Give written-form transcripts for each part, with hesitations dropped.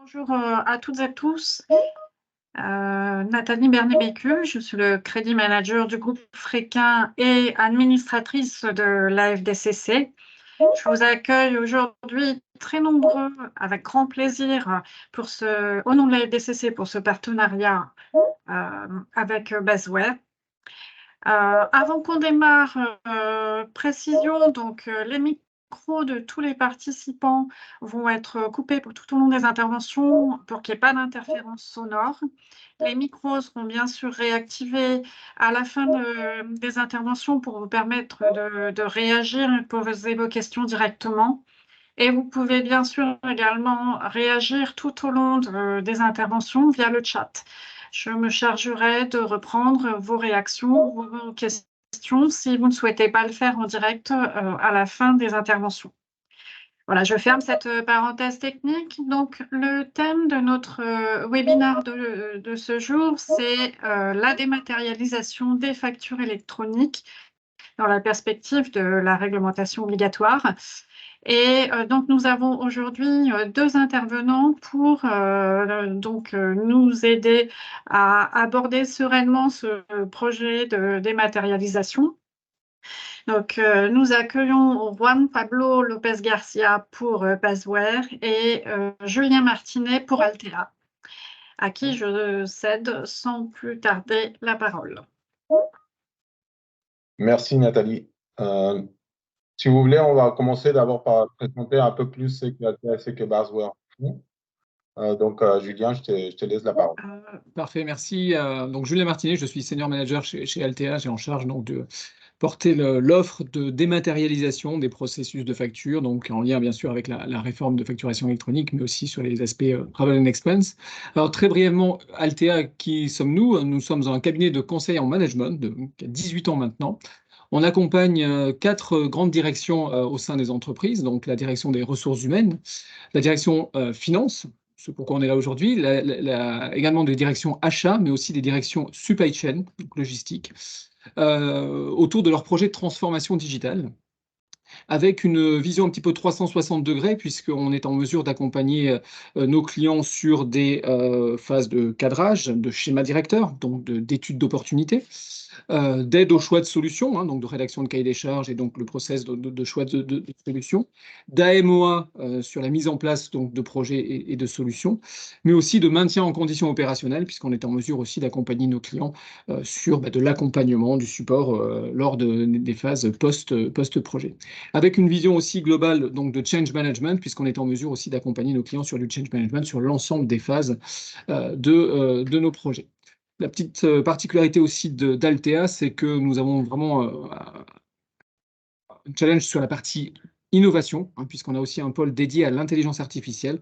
Bonjour à toutes et à tous. Nathalie Bernet-Bécu, je suis le crédit manager du groupe Fréquin et administratrice de l'AFDCC. Je vous accueille aujourd'hui très nombreux, avec grand plaisir, au nom de l'AFDCC pour ce partenariat avec Basware. Avant qu'on démarre, précision, donc les micros de tous les participants vont être coupés tout au long des interventions pour qu'il n'y ait pas d'interférence sonore. Les micros seront bien sûr réactivés à la fin des interventions pour vous permettre de réagir et de poser vos questions directement. Et vous pouvez bien sûr également réagir tout au long des interventions via le chat. Je me chargerai de reprendre vos réactions, vos questions, si vous ne souhaitez pas le faire en direct à la fin des interventions. Voilà, je ferme cette parenthèse technique. Donc, le thème de notre webinaire de ce jour, c'est la dématérialisation des factures électroniques dans la perspective de la réglementation obligatoire. Et donc, nous avons aujourd'hui deux intervenants pour nous aider à aborder sereinement ce projet de dématérialisation. Donc, nous accueillons Juan Pablo López Garcia pour Basware et Julien Martinet pour Altea, à qui je cède sans plus tarder la parole. Merci Nathalie. Si vous voulez, on va commencer d'abord par présenter un peu plus ce que Basware font. Julien, je te laisse la parole. Parfait, merci. Donc Julien Martinet, je suis senior manager chez Altea. J'ai en charge donc de porter l'offre de dématérialisation des processus de facture, donc en lien bien sûr avec la réforme de facturation électronique, mais aussi sur les aspects travel and expense. Alors très brièvement, Altea, qui sommes-nous? Nous sommes un cabinet de conseil en management qui a 18 ans maintenant. On accompagne 4 grandes directions au sein des entreprises, donc la direction des ressources humaines, la direction finance, c'est pourquoi on est là aujourd'hui, également des directions achats, mais aussi des directions supply chain, donc logistique, autour de leurs projets de transformation digitale, avec une vision un petit peu 360 degrés, puisqu'on est en mesure d'accompagner nos clients sur des phases de cadrage, de schéma directeur, donc d'études d'opportunité, d'aide au choix de solutions, donc de rédaction de cahier des charges et donc le process de choix de solutions, d'AMOA sur la mise en place donc, de projets et de solutions, mais aussi de maintien en conditions opérationnelles, puisqu'on est en mesure aussi d'accompagner nos clients sur de l'accompagnement, du support lors des phases post-projet. Avec une vision aussi globale donc, de change management, puisqu'on est en mesure aussi d'accompagner nos clients sur du change management sur l'ensemble des phases de nos projets. La petite particularité aussi d'Altea, c'est que nous avons vraiment un challenge sur la partie innovation, puisqu'on a aussi un pôle dédié à l'intelligence artificielle,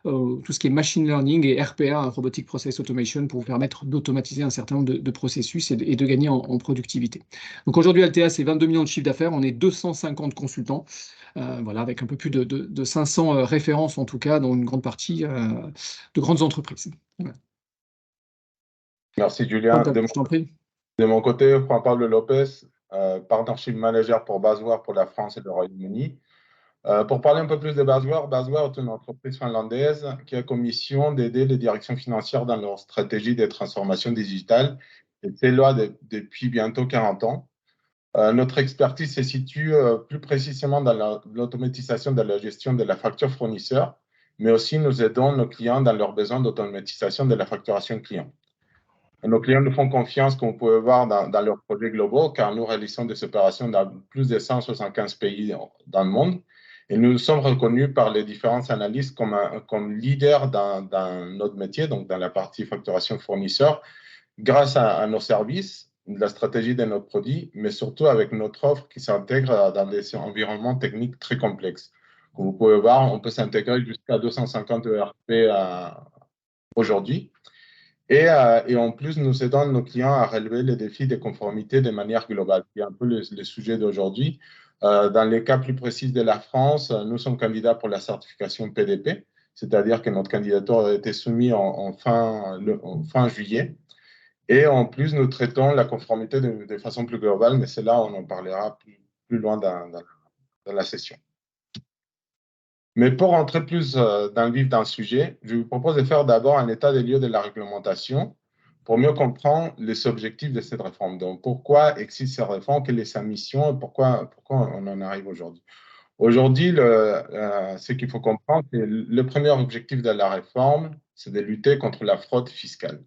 tout ce qui est machine learning et RPA, Robotic Process Automation, pour vous permettre d'automatiser un certain nombre de processus et de gagner en productivité. Donc aujourd'hui, Altea, c'est 22 millions de chiffre d'affaires, on est 250 consultants, voilà, avec un peu plus de 500 références en tout cas, dont une grande partie de grandes entreprises. Voilà. Merci Julien. Je t'en prie. De mon côté, Juan Pablo López, Partnership Manager pour Basware pour la France et le Royaume-Uni. Pour parler un peu plus de Basware, Basware est une entreprise finlandaise qui a comme mission d'aider les directions financières dans leur stratégie de transformation digitale. Et c'est là depuis bientôt 40 ans. Notre expertise se situe plus précisément dans l'automatisation de la gestion de la facture fournisseur, mais aussi nous aidons nos clients dans leurs besoins d'automatisation de la facturation client. Nos clients nous font confiance, comme vous pouvez voir, dans leurs projets globaux, car nous réalisons des opérations dans plus de 175 pays dans le monde. Et nous sommes reconnus par les différentes analystes comme leaders dans notre métier, donc dans la partie facturation fournisseur, grâce à nos services, la stratégie de nos produits, mais surtout avec notre offre qui s'intègre dans des environnements techniques très complexes. Comme vous pouvez voir, on peut s'intégrer jusqu'à 250 ERP aujourd'hui. Et en plus, nous aidons nos clients à relever les défis de conformité de manière globale. C'est un peu le sujet d'aujourd'hui. Dans les cas plus précis de la France, nous sommes candidats pour la certification PDP, c'est-à-dire que notre candidature a été soumise en fin juillet. Et en plus, nous traitons la conformité de façon plus globale, mais c'est là où on en parlera plus loin dans la session. Mais pour rentrer plus dans le vif d'un sujet, je vous propose de faire d'abord un état des lieux de la réglementation pour mieux comprendre les objectifs de cette réforme. Donc, pourquoi existe cette réforme, quelle est sa mission et pourquoi on en arrive aujourd'hui. Aujourd'hui, ce qu'il faut comprendre, c'est le premier objectif de la réforme, c'est de lutter contre la fraude fiscale.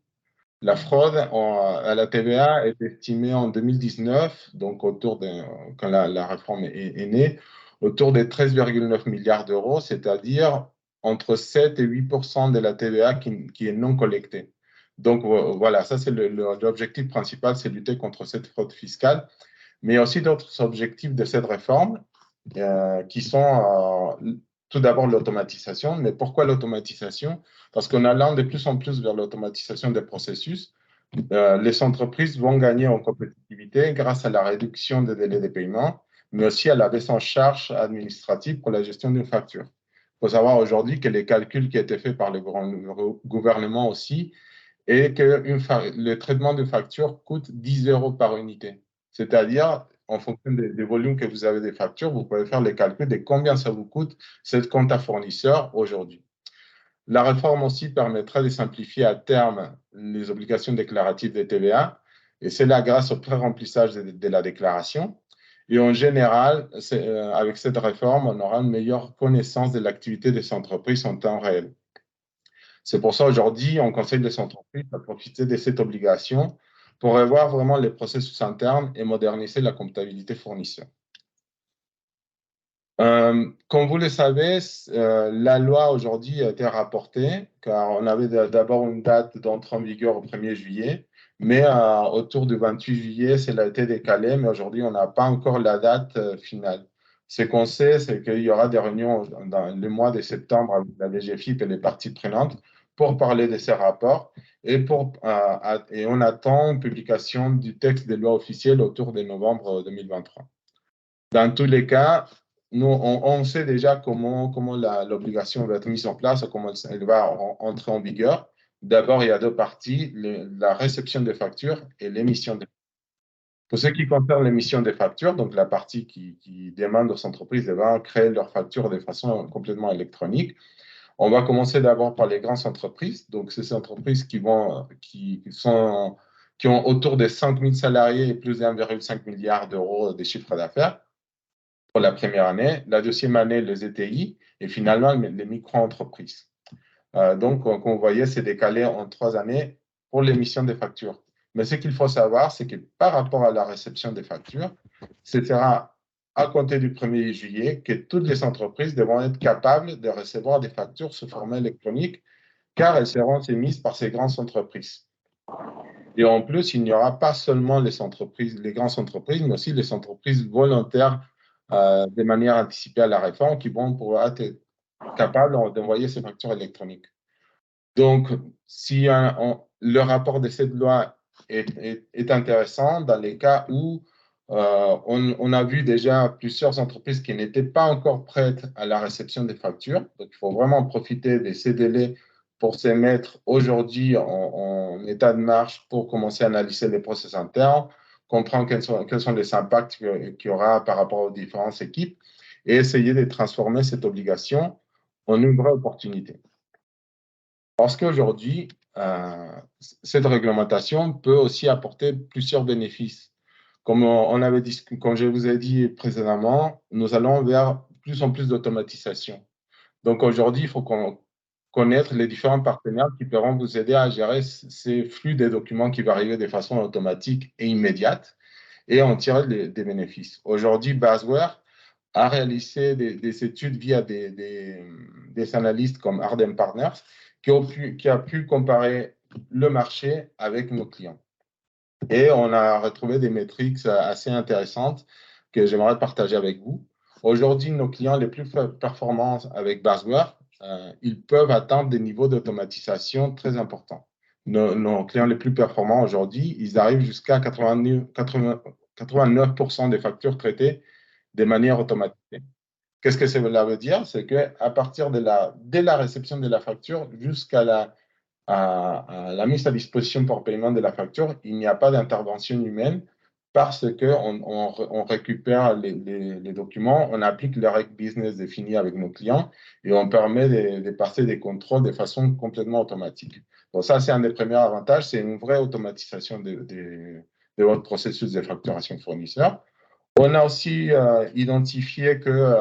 La fraude à la TVA est estimée en 2019, donc quand la réforme est née, autour de 13,9 milliards d'euros, c'est-à-dire entre 7 et 8% de la TVA qui est non collectée. Donc voilà, ça c'est l'objectif principal, c'est lutter contre cette fraude fiscale. Mais il y a aussi d'autres objectifs de cette réforme qui sont tout d'abord l'automatisation. Mais pourquoi l'automatisation? Parce qu'en allant de plus en plus vers l'automatisation des processus, les entreprises vont gagner en compétitivité grâce à la réduction des délais de paiement, mais aussi à la baisse en charge administrative pour la gestion d'une facture. Il faut savoir aujourd'hui que les calculs qui étaient faits par le gouvernement aussi est que le traitement de facture coûte 10 euros par unité. C'est-à-dire, en fonction des volumes que vous avez des factures, vous pouvez faire les calculs de combien ça vous coûte cette compte à fournisseur aujourd'hui. La réforme aussi permettra de simplifier à terme les obligations déclaratives de TVA, et c'est là grâce au pré-remplissage de la déclaration. Et en général, avec cette réforme, on aura une meilleure connaissance de l'activité des entreprises en temps réel. C'est pour ça aujourd'hui, on conseille les entreprises à profiter de cette obligation pour revoir vraiment les processus internes et moderniser la comptabilité fournisseur. Comme vous le savez, la loi aujourd'hui a été rapportée, car on avait d'abord une date d'entrée en vigueur au 1er juillet, mais autour du 28 juillet, cela a été décalé, mais aujourd'hui, on n'a pas encore la date finale. Ce qu'on sait, c'est qu'il y aura des réunions dans le mois de septembre avec la DGFiP et les parties prenantes pour parler de ces rapports, et on attend une publication du texte de loi officielle autour de novembre 2023. Dans tous les cas, nous, on sait déjà comment l'obligation va être mise en place, comment elle va entrer en vigueur. D'abord, il y a deux parties, la réception des factures et l'émission des factures. Pour ce qui concerne l'émission des factures, donc la partie qui demande aux entreprises de créer leurs factures de façon complètement électronique, on va commencer d'abord par les grandes entreprises. Donc, c'est ces entreprises qui ont autour de 5 000 salariés et plus de 1,5 milliard d'euros de chiffre d'affaires pour la première année, la deuxième année, les ETI, et finalement, les micro-entreprises. Donc, comme vous voyez, c'est décalé en 3 années pour l'émission des factures. Mais ce qu'il faut savoir, c'est que par rapport à la réception des factures, ce sera à compter du 1er juillet que toutes les entreprises devront être capables de recevoir des factures sous format électronique, car elles seront émises par ces grandes entreprises. Et en plus, il n'y aura pas seulement les grandes entreprises, mais aussi les entreprises volontaires de manière anticipée à la réforme qui vont pouvoir être capables d'envoyer ces factures électroniques. Donc, si le rapport de cette loi est intéressant dans les cas où on a vu déjà plusieurs entreprises qui n'étaient pas encore prêtes à la réception des factures. Donc, il faut vraiment profiter de ces délais pour se mettre aujourd'hui en état de marche pour commencer à analyser les process internes, comprendre quels sont les impacts qu'il y aura par rapport aux différentes équipes et essayer de transformer cette obligation en une vraie opportunité. Parce qu'aujourd'hui, cette réglementation peut aussi apporter plusieurs bénéfices. Comme je vous ai dit précédemment, nous allons vers plus en plus d'automatisation. Donc aujourd'hui, il faut connaître les différents partenaires qui pourront vous aider à gérer ces flux de documents qui vont arriver de façon automatique et immédiate et en tirer des bénéfices. Aujourd'hui, Basware a réalisé des études via des analystes comme Ardem Partners qui a pu comparer le marché avec nos clients. Et on a retrouvé des métriques assez intéressantes que j'aimerais partager avec vous. Aujourd'hui, nos clients les plus performants avec Basware, ils peuvent atteindre des niveaux d'automatisation très importants. Nos clients les plus performants aujourd'hui, ils arrivent jusqu'à 89% des factures traitées de manière automatisée. Qu'est-ce que cela veut dire? C'est qu'à partir dès la réception de la facture jusqu'à la mise à disposition pour paiement de la facture, il n'y a pas d'intervention humaine parce qu'on récupère les documents, on applique les règles business définies avec nos clients et on permet de passer des contrôles de façon complètement automatique. Donc ça, c'est un des premiers avantages, c'est une vraie automatisation de votre processus de facturation fournisseur. On a aussi identifié que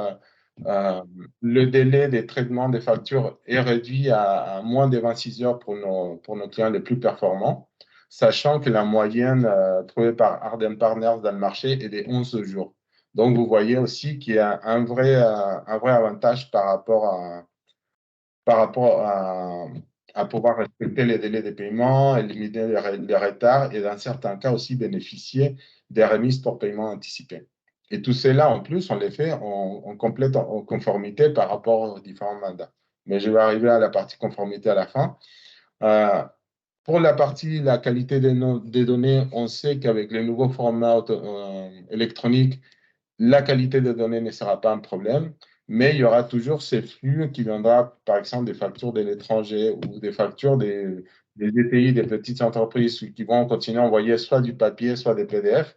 le délai des traitements des factures est réduit à moins de 26 heures pour nos clients les plus performants, sachant que la moyenne trouvée par Arden Partners dans le marché est de 11 jours. Donc, vous voyez aussi qu'il y a un vrai avantage par rapport à pouvoir respecter les délais de paiement, éliminer les retards et dans certains cas aussi bénéficier des remises pour paiement anticipé. Et tout cela, en plus, on les fait en complète en conformité par rapport aux différents mandats. Mais je vais arriver à la partie conformité à la fin. Pour la partie la qualité des données, on sait qu'avec les nouveaux formats électroniques, la qualité des données ne sera pas un problème, mais il y aura toujours ces flux qui viendront, par exemple, des factures de l'étranger ou des factures des ETI, des petites entreprises qui vont continuer à envoyer soit du papier, soit des PDF.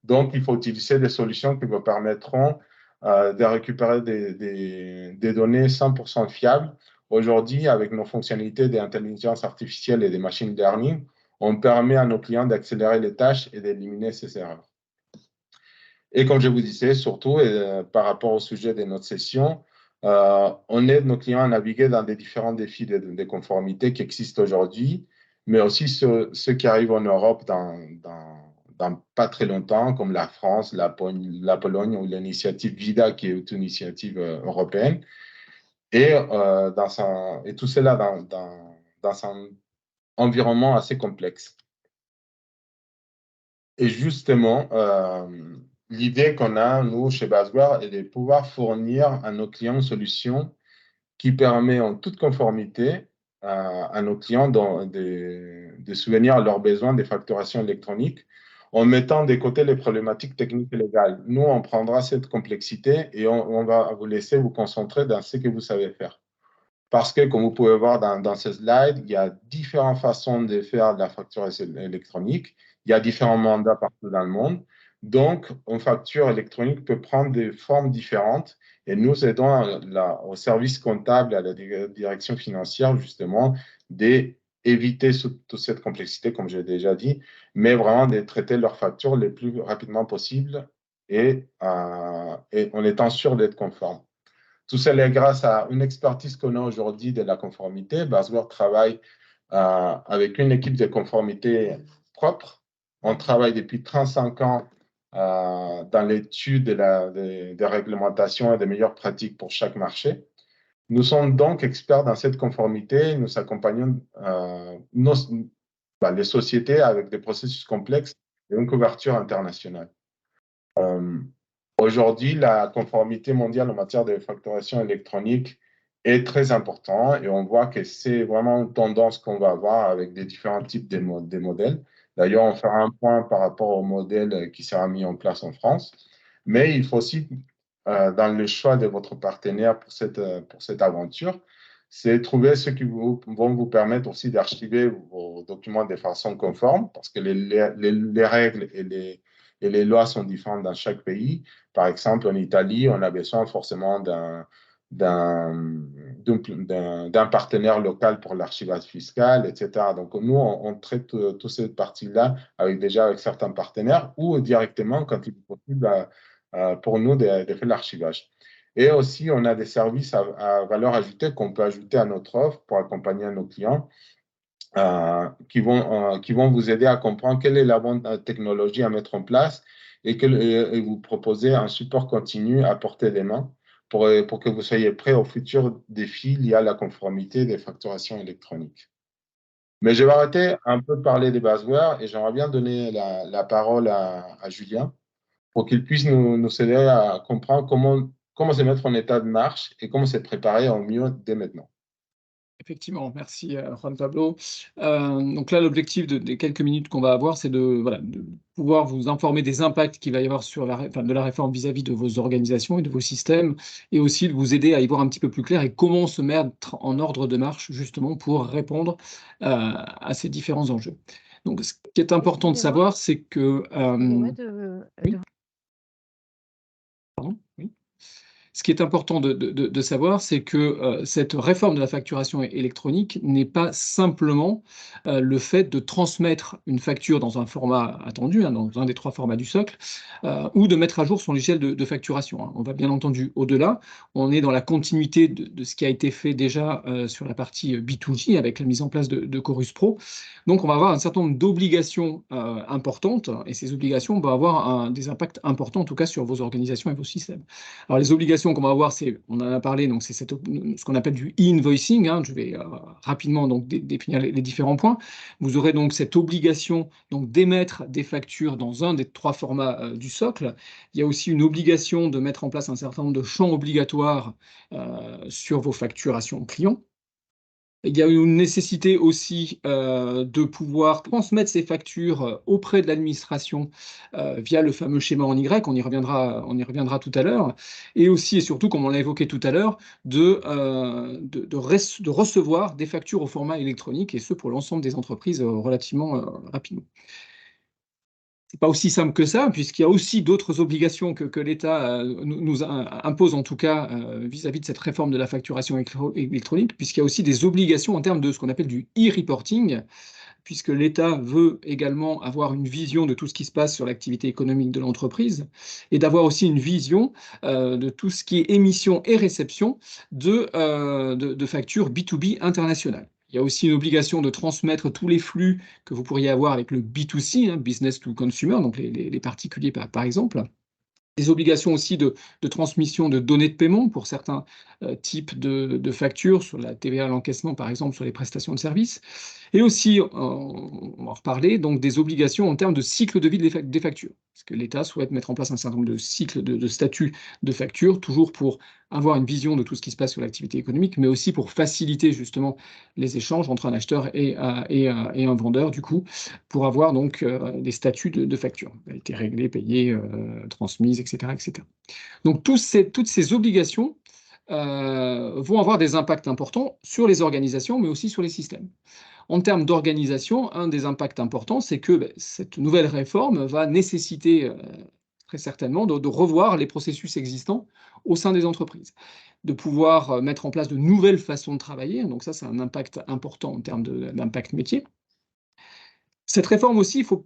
Donc, il faut utiliser des solutions qui vous permettront de récupérer des données 100% fiables. Aujourd'hui, avec nos fonctionnalités d'intelligence artificielle et de machine learning, on permet à nos clients d'accélérer les tâches et d'éliminer ces erreurs. Et comme je vous disais, surtout par rapport au sujet de notre session, on aide nos clients à naviguer dans des différents défis de conformité qui existent aujourd'hui, mais aussi ceux qui arrivent en Europe dans pas très longtemps, comme la France, la Pologne ou l'initiative VIDA, qui est une initiative européenne. Et tout cela dans un environnement assez complexe. Et justement, l'idée qu'on a, nous, chez Basware, est de pouvoir fournir à nos clients une solution qui permet en toute conformité à nos clients de souvenir leurs besoins des facturations électroniques en mettant de côté les problématiques techniques et légales. Nous, on prendra cette complexité et on va vous laisser vous concentrer dans ce que vous savez faire. Parce que, comme vous pouvez voir dans ce slide, il y a différentes façons de faire de la facturation électronique. Il y a différents mandats partout dans le monde. Donc, une facture électronique peut prendre des formes différentes et nous aidons au service comptable, à la direction financière, justement, d'éviter toute cette complexité, comme j'ai déjà dit, mais vraiment de traiter leurs factures le plus rapidement possible et en étant sûr d'être conforme. Tout cela est grâce à une expertise qu'on a aujourd'hui de la conformité. Basware travaille avec une équipe de conformité propre. On travaille depuis 35 ans dans l'étude des réglementations et des meilleures pratiques pour chaque marché. Nous sommes donc experts dans cette conformité. Nous accompagnons les sociétés avec des processus complexes et une couverture internationale. Aujourd'hui, la conformité mondiale en matière de facturation électronique est très importante et on voit que c'est vraiment une tendance qu'on va avoir avec des différents types de modèles. D'ailleurs, on fera un point par rapport au modèle qui sera mis en place en France. Mais il faut aussi, dans le choix de votre partenaire pour cette aventure, c'est trouver ceux qui vont vous permettre aussi d'archiver vos documents de façon conforme parce que les règles et les lois sont différentes dans chaque pays. Par exemple, en Italie, on a besoin forcément d'un partenaire local pour l'archivage fiscal, etc. Donc, nous, on traite toute cette partie-là avec certains partenaires ou directement quand il est possible pour nous de faire l'archivage. Et aussi, on a des services à valeur ajoutée qu'on peut ajouter à notre offre pour accompagner nos clients. Qui vont vous aider à comprendre quelle est la bonne technologie à mettre en place et vous proposer un support continu à portée des mains pour que vous soyez prêts aux futurs défis liés à la conformité des facturations électroniques. Mais je vais arrêter un peu de parler des Basware et j'aimerais bien donner la parole à Julien pour qu'il puisse nous aider à comprendre comment se mettre en état de marche et comment se préparer au mieux dès maintenant. Effectivement, merci Juan Pablo. Donc là, l'objectif des quelques minutes qu'on va avoir, c'est de pouvoir vous informer des impacts qu'il va y avoir sur de la réforme vis-à-vis de vos organisations et de vos systèmes, et aussi de vous aider à y voir un petit peu plus clair et comment se mettre en ordre de marche justement pour répondre à ces différents enjeux. Donc, ce qui est important de savoir, c'est que... oui. Pardon, oui. Ce qui est important de savoir, c'est que cette réforme de la facturation électronique n'est pas simplement le fait de transmettre une facture dans un format attendu, hein, dans un des 3 formats du socle, ou de mettre à jour son logiciel de facturation, hein. On va bien entendu au-delà. On est dans la continuité de ce qui a été fait déjà sur la partie B2J avec la mise en place de Chorus Pro. Donc, on va avoir un certain nombre d'obligations importantes, et ces obligations vont avoir des impacts importants, en tout cas, sur vos organisations et vos systèmes. Alors, les obligations qu'on va avoir, on en a parlé, donc c'est ce qu'on appelle du e-invoicing, hein. Je vais rapidement donc définir les différents points. Vous aurez donc cette obligation d'émettre des factures dans un des 3 formats du socle. Il y a aussi une obligation de mettre en place un certain nombre de champs obligatoires sur vos facturations clients. Il y a une nécessité aussi de pouvoir transmettre ces factures auprès de l'administration via le fameux schéma en Y, on y reviendra tout à l'heure, et aussi et surtout, comme on l'a évoqué tout à l'heure, de recevoir des factures au format électronique, et ce pour l'ensemble des entreprises relativement rapidement. C'est pas aussi simple que ça, puisqu'il y a aussi d'autres obligations que l'État nous impose, en tout cas, vis-à-vis de cette réforme de la facturation électronique, puisqu'il y a aussi des obligations en termes de ce qu'on appelle du e-reporting, puisque l'État veut également avoir une vision de tout ce qui se passe sur l'activité économique de l'entreprise, et d'avoir aussi une vision de tout ce qui est émission et réception de factures B2B internationales. Il y a aussi une obligation de transmettre tous les flux que vous pourriez avoir avec le B2C, hein, business to consumer, donc les particuliers par exemple. Des obligations aussi de transmission de données de paiement pour certains types de factures, sur la TVA à l'encaissement par exemple, sur les prestations de services. Et aussi, on va en reparler, donc des obligations en termes de cycle de vie des factures. Parce que l'État souhaite mettre en place un certain nombre de cycles de statut de factures, toujours pour avoir une vision de tout ce qui se passe sur l'activité économique, mais aussi pour faciliter justement les échanges entre un acheteur et un vendeur, du coup, pour avoir donc des statuts de factures. Elle a été réglée, payée, transmise, etc., etc. Donc toutes ces obligations vont avoir des impacts importants sur les organisations, mais aussi sur les systèmes. En termes d'organisation, un des impacts importants, c'est que cette nouvelle réforme va nécessiter très certainement de revoir les processus existants au sein des entreprises, de pouvoir mettre en place de nouvelles façons de travailler. Donc ça, c'est un impact important en termes d'impact métier. Cette réforme aussi, il faut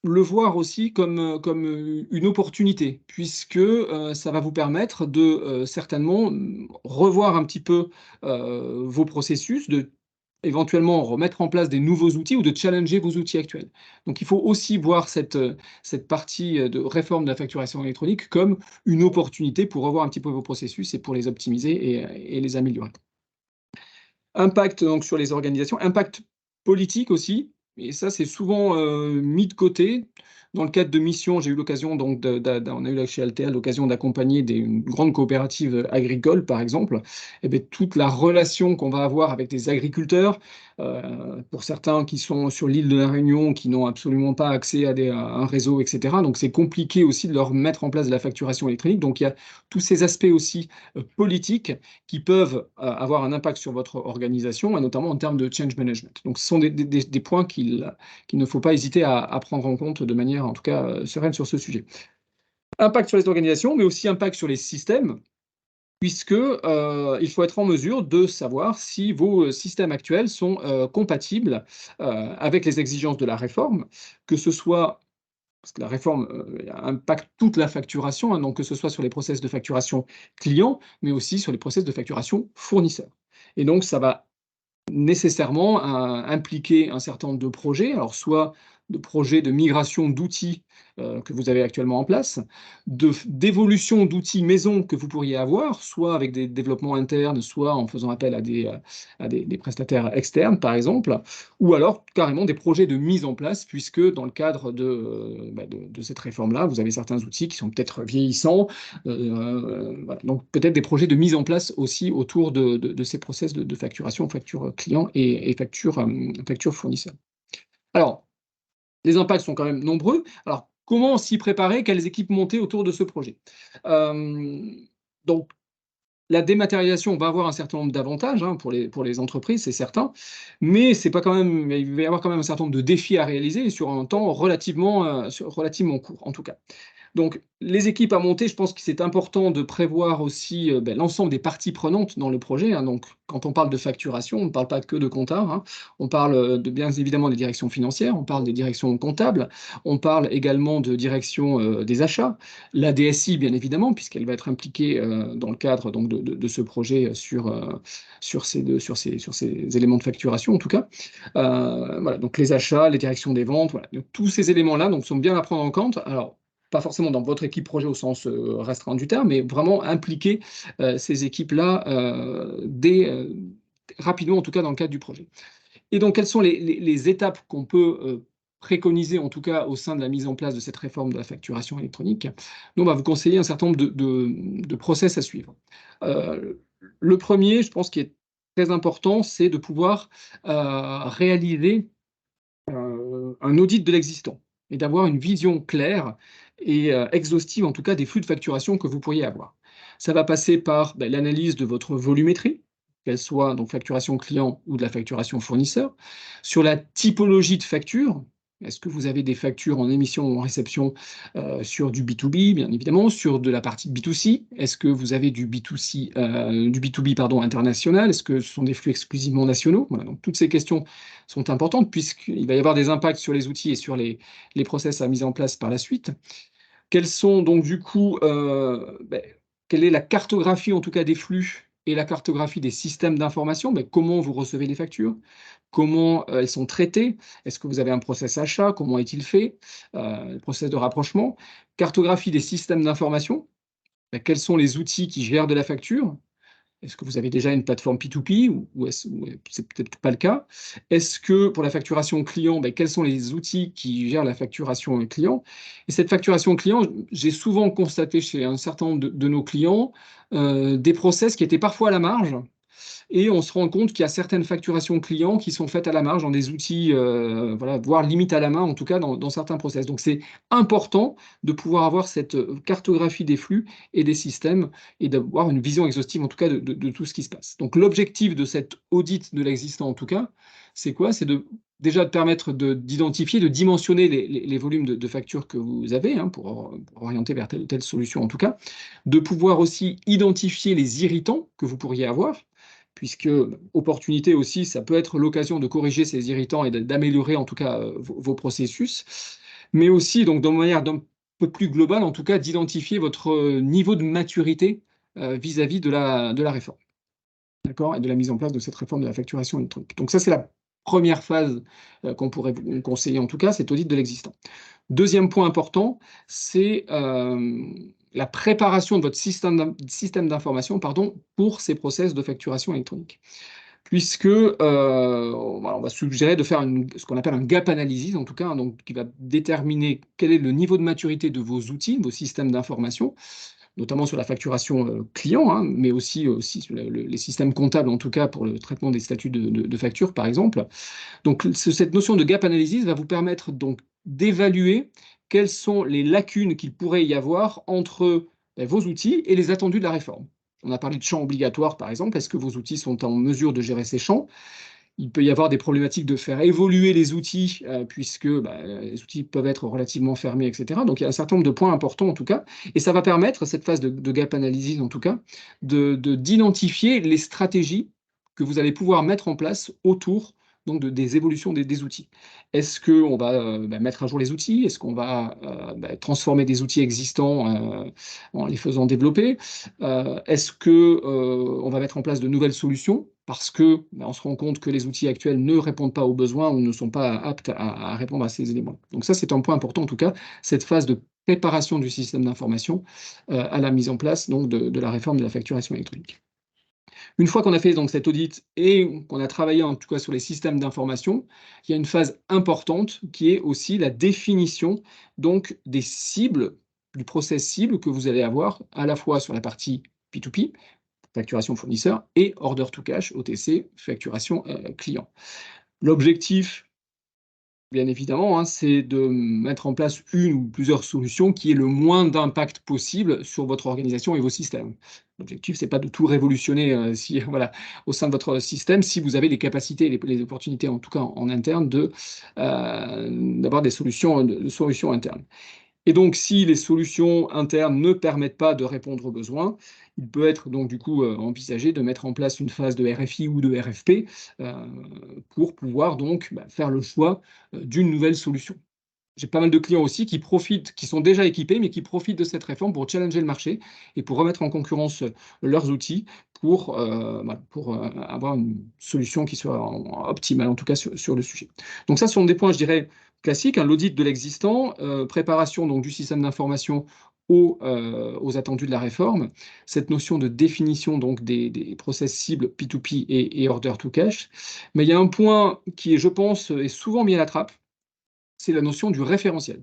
le voir aussi comme une opportunité, puisque ça va vous permettre de certainement revoir un petit peu vos processus, de éventuellement remettre en place des nouveaux outils ou de challenger vos outils actuels. Donc il faut aussi voir cette partie de réforme de la facturation électronique comme une opportunité pour revoir un petit peu vos processus et pour les optimiser et les améliorer. Impact donc sur les organisations, impact politique aussi, et ça c'est souvent mis de côté. Dans le cadre de missions, j'ai eu l'occasion donc on a eu là chez Altea l'occasion d'accompagner une grande coopérative agricole par exemple. Et bien, toute la relation qu'on va avoir avec des agriculteurs, pour certains qui sont sur l'île de la Réunion, qui n'ont absolument pas accès à un réseau, etc. Donc c'est compliqué aussi de leur mettre en place de la facturation électronique. Donc il y a tous ces aspects aussi politiques qui peuvent avoir un impact sur votre organisation, et notamment en termes de change management. Donc ce sont des points qu'il ne faut pas hésiter à prendre en compte de manière, en tout cas, sereine sur ce sujet. Impact sur les organisations, mais aussi impact sur les systèmes, puisque il faut être en mesure de savoir si vos systèmes actuels sont compatibles avec les exigences de la réforme, que ce soit parce que la réforme impacte toute la facturation, hein, donc que ce soit sur les process de facturation client, mais aussi sur les process de facturation fournisseur. Et donc, ça va nécessairement impliquer un certain nombre de projets, alors soit de projets de migration d'outils que vous avez actuellement en place, d'évolution d'outils maison que vous pourriez avoir, soit avec des développements internes, soit en faisant appel à des prestataires externes, par exemple, ou alors carrément des projets de mise en place, puisque dans le cadre de cette réforme-là, vous avez certains outils qui sont peut-être vieillissants, voilà. Donc peut-être des projets de mise en place aussi autour de ces process de facturation, facture client et facture fournisseur. Alors, les impacts sont quand même nombreux. Alors, comment s'y préparer? Quelles équipes monter autour de ce projet? Donc, la dématérialisation va avoir un certain nombre d'avantages hein, pour les entreprises, c'est certain, mais c'est pas quand même, il va y avoir quand même un certain nombre de défis à réaliser sur un temps relativement court, en tout cas. Donc, les équipes à monter, je pense que c'est important de prévoir aussi l'ensemble des parties prenantes dans le projet. Hein. Donc, quand on parle de facturation, on ne parle pas que de comptable. Hein. On parle bien évidemment des directions financières, on parle des directions comptables, on parle également de direction des achats, la DSI bien évidemment, puisqu'elle va être impliquée dans le cadre donc, de ce projet sur ces éléments de facturation en tout cas. Voilà, donc les achats, les directions des ventes, voilà. Donc, tous ces éléments-là donc, sont bien à prendre en compte. Alors, pas forcément dans votre équipe projet au sens restreint du terme, mais vraiment impliquer ces équipes-là rapidement, en tout cas dans le cadre du projet. Et donc, quelles sont les étapes qu'on peut préconiser, en tout cas au sein de la mise en place de cette réforme de la facturation électronique? Nous, on va vous conseiller un certain nombre de process à suivre. Le premier, je pense, qui est très important, c'est de pouvoir réaliser un audit de l'existant et d'avoir une vision claire et exhaustive, en tout cas, des flux de facturation que vous pourriez avoir. Ça va passer par l'analyse de votre volumétrie, qu'elle soit donc facturation client ou de la facturation fournisseur, sur la typologie de facture. Est-ce que vous avez des factures en émission ou en réception sur du B2B, bien évidemment, sur de la partie B2C? Est-ce que vous avez du B2C, du B2B pardon, international? Est-ce que ce sont des flux exclusivement nationaux? Voilà, donc toutes ces questions sont importantes puisqu'il va y avoir des impacts sur les outils et sur les process à mise en place par la suite. Quels sont donc du coup, quelle est la cartographie en tout cas des flux et la cartographie des systèmes d'information? Comment vous recevez les factures? Comment elles sont traitées? Est-ce que vous avez un process achat? Comment est-il fait? Le process de rapprochement. Cartographie des systèmes d'information. Quels sont les outils qui gèrent de la facture? Est-ce que vous avez déjà une plateforme P2P ou c'est peut-être pas le cas? Est-ce que pour la facturation client, quels sont les outils qui gèrent la facturation client? Et cette facturation client, j'ai souvent constaté chez un certain nombre de nos clients des process qui étaient parfois à la marge. Et on se rend compte qu'il y a certaines facturations clients qui sont faites à la marge dans des outils, voilà, voire limite à la main, en tout cas dans certains process. Donc c'est important de pouvoir avoir cette cartographie des flux et des systèmes et d'avoir une vision exhaustive, en tout cas, de tout ce qui se passe. Donc l'objectif de cet audit de l'existant, en tout cas, c'est quoi? C'est déjà de permettre d'identifier, de dimensionner les volumes de factures que vous avez hein, pour orienter vers telle ou telle solution, en tout cas, de pouvoir aussi identifier les irritants que vous pourriez avoir, puisque opportunité aussi, ça peut être l'occasion de corriger ces irritants et d'améliorer en tout cas vos processus, mais aussi donc de manière d'un peu plus globale, en tout cas, d'identifier votre niveau de maturité vis-à-vis de la réforme, d'accord, et de la mise en place de cette réforme de la facturation électronique. Donc ça, c'est la première phase qu'on pourrait vous conseiller, en tout cas, cet audit de l'existant. Deuxième point important, c'est la préparation de votre système d'information pour ces process de facturation électronique. Puisque voilà, on va suggérer de faire ce qu'on appelle un gap analysis, en tout cas, hein, donc, qui va déterminer quel est le niveau de maturité de vos outils, vos systèmes d'information, notamment sur la facturation client, hein, mais aussi sur les systèmes comptables, en tout cas pour le traitement des statuts de facture, par exemple. Donc, cette notion de gap analysis va vous permettre donc d'évaluer quelles sont les lacunes qu'il pourrait y avoir entre vos outils et les attendus de la réforme. On a parlé de champs obligatoires, par exemple. Est-ce que vos outils sont en mesure de gérer ces champs? Il peut y avoir des problématiques de faire évoluer les outils, puisque les outils peuvent être relativement fermés, etc. Donc, il y a un certain nombre de points importants, en tout cas. Et ça va permettre, cette phase de gap analysis, en tout cas, d'identifier les stratégies que vous allez pouvoir mettre en place autour donc des évolutions des outils. Est-ce qu'on va mettre à jour les outils? Est-ce qu'on va transformer des outils existants en les faisant développer? Est-ce qu'on va mettre en place de nouvelles solutions? Parce que on se rend compte que les outils actuels ne répondent pas aux besoins ou ne sont pas aptes à répondre à ces éléments. Donc ça, c'est un point important, en tout cas, cette phase de préparation du système d'information à la mise en place donc, de la réforme de la facturation électronique. Une fois qu'on a fait donc cet audit et qu'on a travaillé en tout cas sur les systèmes d'information, il y a une phase importante qui est aussi la définition donc des cibles, du process cible que vous allez avoir à la fois sur la partie P2P, facturation fournisseur, et order to cash, OTC, facturation client. L'objectif bien évidemment, hein, c'est de mettre en place une ou plusieurs solutions qui aient le moins d'impact possible sur votre organisation et vos systèmes. L'objectif, c'est pas de tout révolutionner si, voilà, au sein de votre système, si vous avez les capacités et les opportunités, en tout cas en interne, d'avoir des solutions internes. Et donc, si les solutions internes ne permettent pas de répondre aux besoins, il peut être donc du coup envisagé de mettre en place une phase de RFI ou de RFP euh, pour pouvoir donc faire le choix d'une nouvelle solution. J'ai pas mal de clients aussi qui profitent, qui sont déjà équipés, mais qui profitent de cette réforme pour challenger le marché et pour remettre en concurrence leurs outils pour avoir une solution qui soit optimale, en tout cas sur le sujet. Donc ça, ce sont des points, je dirais, classiques, hein, l'audit de l'existant, préparation donc, du système d'information aux attendus de la réforme, cette notion de définition donc, des process cibles P2P et order to cash. Mais il y a un point qui, je pense, est souvent mis à la trappe, c'est la notion du référentiel.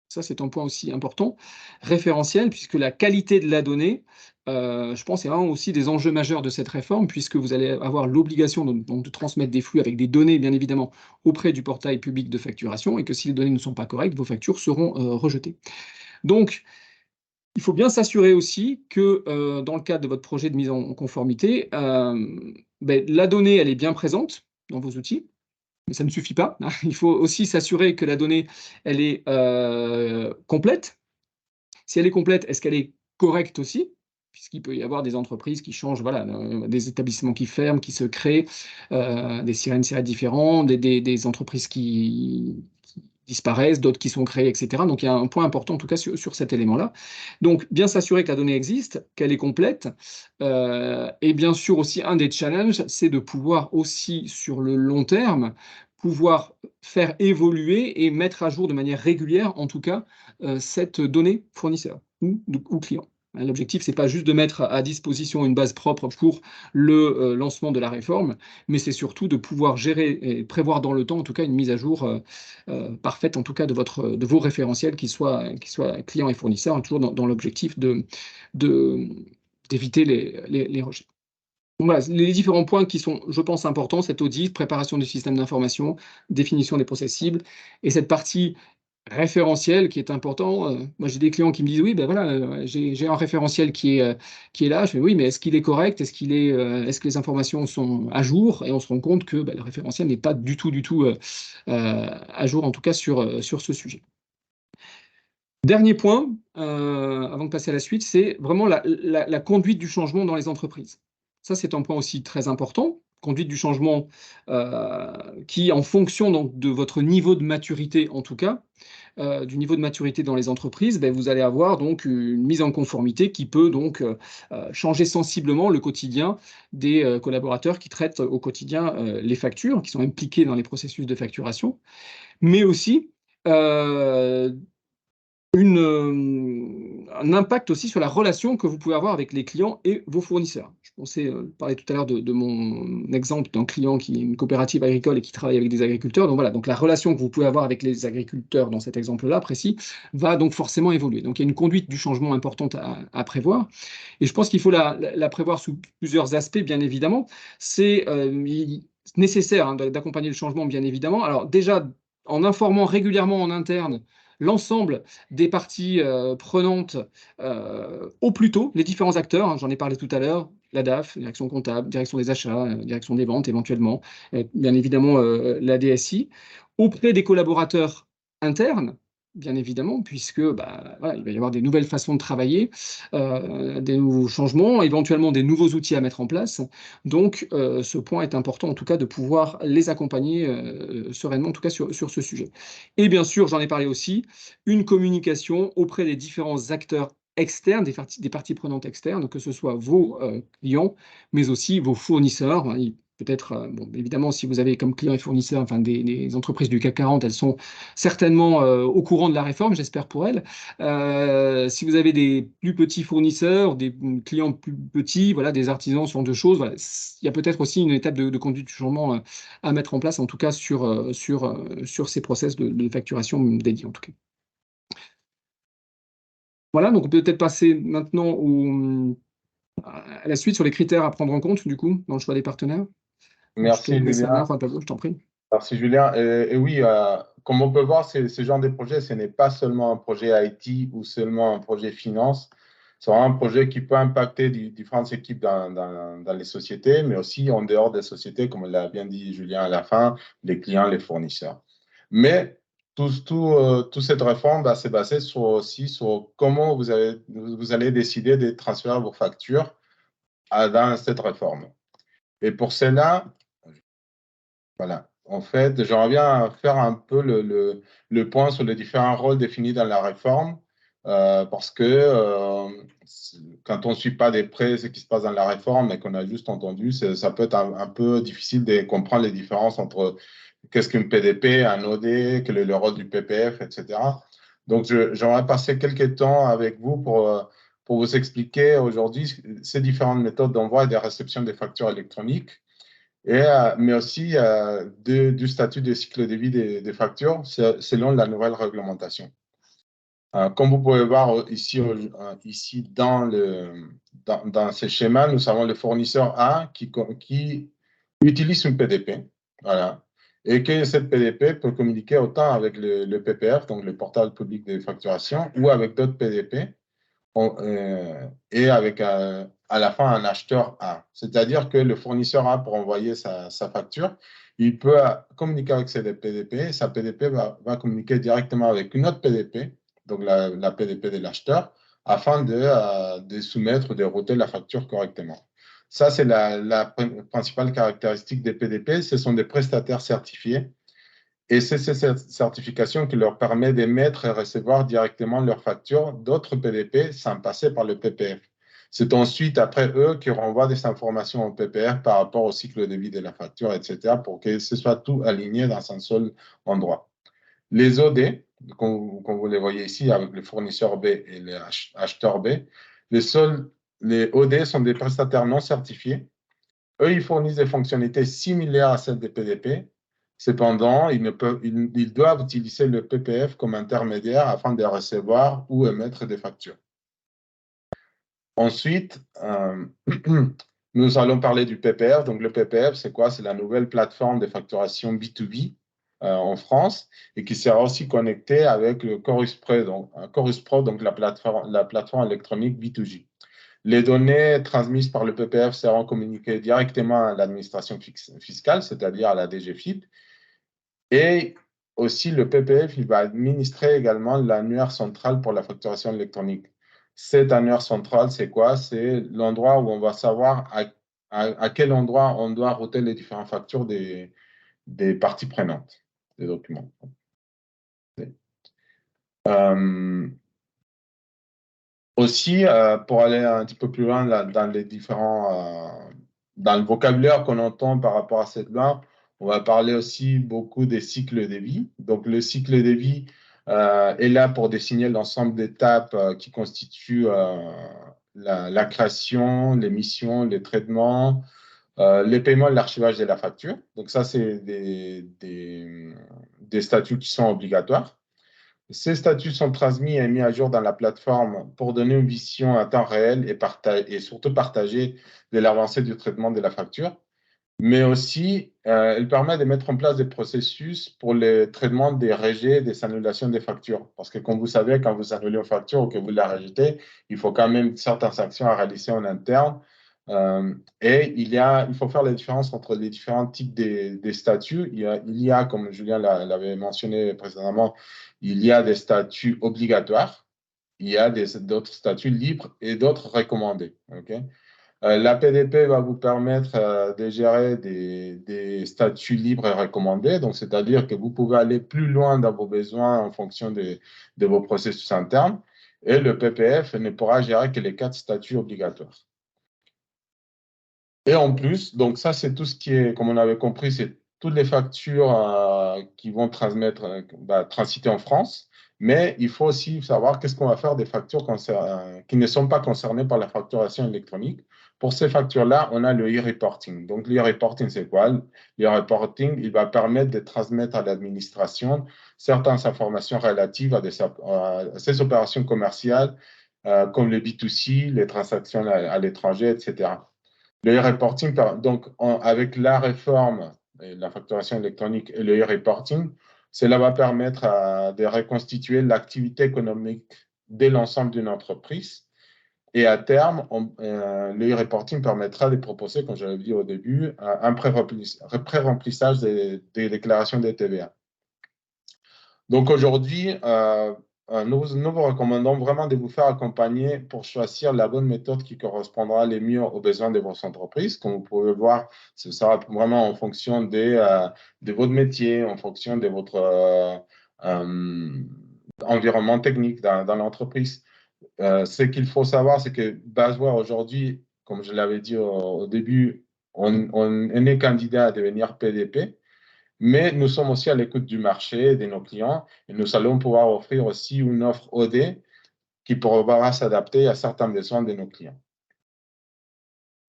Ça, c'est un point aussi important. Référentiel, puisque la qualité de la donnée, je pense, est vraiment aussi des enjeux majeurs de cette réforme, puisque vous allez avoir l'obligation de transmettre des flux avec des données, bien évidemment, auprès du portail public de facturation, et que si les données ne sont pas correctes, vos factures seront rejetées. Donc, il faut bien s'assurer aussi que dans le cadre de votre projet de mise en conformité, la donnée, elle est bien présente dans vos outils. Mais ça ne suffit pas, hein. Il faut aussi s'assurer que la donnée, elle est complète. Si elle est complète, est-ce qu'elle est correcte aussi? Puisqu'il peut y avoir des entreprises qui changent, voilà, des établissements qui ferment, qui se créent, des sirènes différents, des entreprises qui disparaissent, d'autres qui sont créées, etc. Donc il y a un point important en tout cas sur cet élément-là. Donc bien s'assurer que la donnée existe, qu'elle est complète, et bien sûr aussi un des challenges, c'est de pouvoir aussi sur le long terme, pouvoir faire évoluer et mettre à jour de manière régulière, en tout cas, cette donnée fournisseur ou client. L'objectif, c'est pas juste de mettre à disposition une base propre pour le lancement de la réforme, mais c'est surtout de pouvoir gérer et prévoir dans le temps, en tout cas, une mise à jour parfaite, en tout cas, de vos référentiels, qu'ils soient clients et fournisseurs, hein, toujours dans l'objectif d'éviter les rejets. Donc voilà, les différents points qui sont, je pense, importants, cet audit, préparation du système d'information, définition des process cibles, et cette partie référentielle qui est important. Moi, j'ai des clients qui me disent, oui, ben voilà, j'ai un référentiel qui est là. Je fais, oui, mais est-ce qu'il est correct? Est-ce que les informations sont à jour? Et on se rend compte que le référentiel n'est pas du tout à jour, en tout cas sur ce sujet. Dernier point, avant de passer à la suite, c'est vraiment la conduite du changement dans les entreprises. Ça, c'est un point aussi très important. Conduite du changement qui, en fonction donc, de votre niveau de maturité, en tout cas, du niveau de maturité dans les entreprises, vous allez avoir donc une mise en conformité qui peut donc changer sensiblement le quotidien des collaborateurs qui traitent au quotidien les factures, qui sont impliqués dans les processus de facturation, mais aussi un impact aussi sur la relation que vous pouvez avoir avec les clients et vos fournisseurs. Je pensais parler tout à l'heure de mon exemple d'un client qui est une coopérative agricole et qui travaille avec des agriculteurs. Donc voilà, donc la relation que vous pouvez avoir avec les agriculteurs dans cet exemple-là précis va donc forcément évoluer. Donc il y a une conduite du changement importante à prévoir. Et je pense qu'il faut la prévoir sous plusieurs aspects, bien évidemment. C'est nécessaire d'accompagner le changement, bien évidemment. Alors déjà, en informant régulièrement en interne l'ensemble des parties prenantes au plus tôt, les différents acteurs, hein, j'en ai parlé tout à l'heure, la DAF, direction comptable, direction des achats, direction des ventes éventuellement, bien évidemment la DSI, auprès des collaborateurs internes, bien évidemment, puisque voilà, il va y avoir des nouvelles façons de travailler, des nouveaux changements, éventuellement des nouveaux outils à mettre en place. Donc, ce point est important, en tout cas, de pouvoir les accompagner sereinement, en tout cas, sur ce sujet. Et bien sûr, j'en ai parlé aussi, une communication auprès des différents acteurs externes, des parties prenantes externes, que ce soit vos clients, mais aussi vos fournisseurs. Peut-être, bon, évidemment, si vous avez comme clients et fournisseurs, enfin, des entreprises du CAC 40, elles sont certainement au courant de la réforme, j'espère pour elles. Si vous avez des plus petits fournisseurs, des clients plus petits, voilà, des artisans, ce genre de choses, voilà, il y a peut-être aussi une étape de conduite du changement à mettre en place, en tout cas sur ces process de facturation dédiés, en tout cas. Voilà, donc on peut peut-être passer maintenant à la suite sur les critères à prendre en compte, du coup, dans le choix des partenaires. Merci, Je te laisse la main, Julien. enfin, Pablo, je t'en prie. Merci Julien. Et oui, comme on peut voir, ce genre de projet, ce n'est pas seulement un projet IT ou seulement un projet finance. C'est vraiment un projet qui peut impacter différentes équipes dans les sociétés, mais aussi en dehors des sociétés, comme l'a bien dit Julien à la fin, les clients, les fournisseurs. Mais toute cette réforme c'est basé aussi sur comment vous allez décider de transférer vos factures dans cette réforme. Et pour cela, voilà. En fait, j'aimerais bien faire un peu le point sur les différents rôles définis dans la réforme, parce que quand on ne suit pas de près ce qui se passe dans la réforme et qu'on a juste entendu, ça peut être un peu difficile de comprendre les différences entre qu'est-ce qu'une PDP, un OD, quel est le rôle du PPF, etc. Donc, j'aimerais passer quelques temps avec vous pour vous expliquer aujourd'hui ces différentes méthodes d'envoi et de réception des factures électroniques mais aussi du statut de cycle de vie des factures selon la nouvelle réglementation. Comme vous pouvez voir ici dans ce schéma, nous avons le fournisseur A qui utilise une PDP, voilà, et que cette PDP peut communiquer autant avec le PPF, donc le portail public de facturation, ou avec d'autres PDP et avec à la fin un acheteur A. C'est-à-dire que le fournisseur A, pour envoyer sa facture, il peut communiquer avec ses PDP. Sa PDP va communiquer directement avec une autre PDP, donc la PDP de l'acheteur, afin de soumettre ou de router la facture correctement. Ça, c'est la principale caractéristique des PDP. Ce sont des prestataires certifiés. Et c'est cette certification qui leur permet d'émettre et recevoir directement leurs factures d'autres PDP sans passer par le PPF. C'est ensuite, après eux, qui renvoient des informations au PPF par rapport au cycle de vie de la facture, etc., pour que ce soit tout aligné dans un seul endroit. Les OD, comme vous les voyez ici, avec le fournisseur B et les acheteurs B, les OD sont des prestataires non certifiés. Eux, ils fournissent des fonctionnalités similaires à celles des PDP. Cependant, ils doivent utiliser le PPF comme intermédiaire afin de recevoir ou émettre des factures. Ensuite, nous allons parler du PPF. Donc, le PPF, c'est quoi? C'est la nouvelle plateforme de facturation B2B en France et qui sera aussi connectée avec le Chorus Pro, donc la plateforme électronique B2G. Les données transmises par le PPF seront communiquées directement à l'administration fiscale, c'est-à-dire à la DGFiP. Et aussi, le PPF, il va administrer également l'annuaire central pour la facturation électronique. Cet annuaire central, c'est quoi? C'est l'endroit où on va savoir à quel endroit on doit router les différentes factures des parties prenantes des documents. Aussi, pour aller un petit peu plus loin dans le vocabulaire qu'on entend par rapport à cette loi, on va parler aussi beaucoup des cycles de vie. Donc, le cycle de vie est là pour désigner l'ensemble d'étapes qui constituent la création, les missions, les traitements, les paiements et l'archivage de la facture. Donc, ça, c'est des statuts qui sont obligatoires. Ces statuts sont transmis et mis à jour dans la plateforme pour donner une vision à temps réel et surtout partager de l'avancée du traitement de la facture. Mais aussi, elle permet de mettre en place des processus pour le traitement des rejets, des annulations des factures. Parce que, comme vous savez, quand vous annulez une facture ou que vous la rejetez, il faut quand même certaines actions à réaliser en interne. Et il faut faire la différence entre les différents types des statuts. Il y a, comme Julien l'avait mentionné précédemment, il y a des statuts obligatoires, il y a d'autres statuts libres et d'autres recommandés. Okay? La PDP va vous permettre de gérer des statuts libres et recommandés, donc c'est-à-dire que vous pouvez aller plus loin dans vos besoins en fonction de vos processus internes, et le PPF ne pourra gérer que les 4 statuts obligatoires. Et en plus, donc ça c'est tout ce qui est, comme on avait compris, c'est toutes les factures qui vont transiter en France, mais il faut aussi savoir qu'est-ce qu'on va faire des factures qui ne sont pas concernées par la facturation électronique. Pour ces factures-là, on a le e-reporting. Donc, le e-reporting, c'est quoi? Le e-reporting, il va permettre de transmettre à l'administration certaines informations relatives à ces opérations commerciales, comme le B2C, les transactions à l'étranger, etc. Le e-reporting, donc, avec la réforme et la facturation électronique et le e-reporting, cela va permettre de reconstituer l'activité économique de l'ensemble d'une entreprise. Et à terme, le e-reporting permettra de proposer, comme je l'avais dit au début, un pré-remplissage des déclarations de TVA. Donc aujourd'hui, nous vous recommandons vraiment de vous faire accompagner pour choisir la bonne méthode qui correspondra le mieux aux besoins de votre entreprise. Comme vous pouvez voir, ce sera vraiment en fonction de votre métier, en fonction de votre environnement technique dans l'entreprise. Ce qu'il faut savoir, c'est que Basware aujourd'hui, comme je l'avais dit au début, on est candidat à devenir PDP. Mais nous sommes aussi à l'écoute du marché et de nos clients et nous allons pouvoir offrir aussi une offre OD qui pourra s'adapter à certains besoins de nos clients.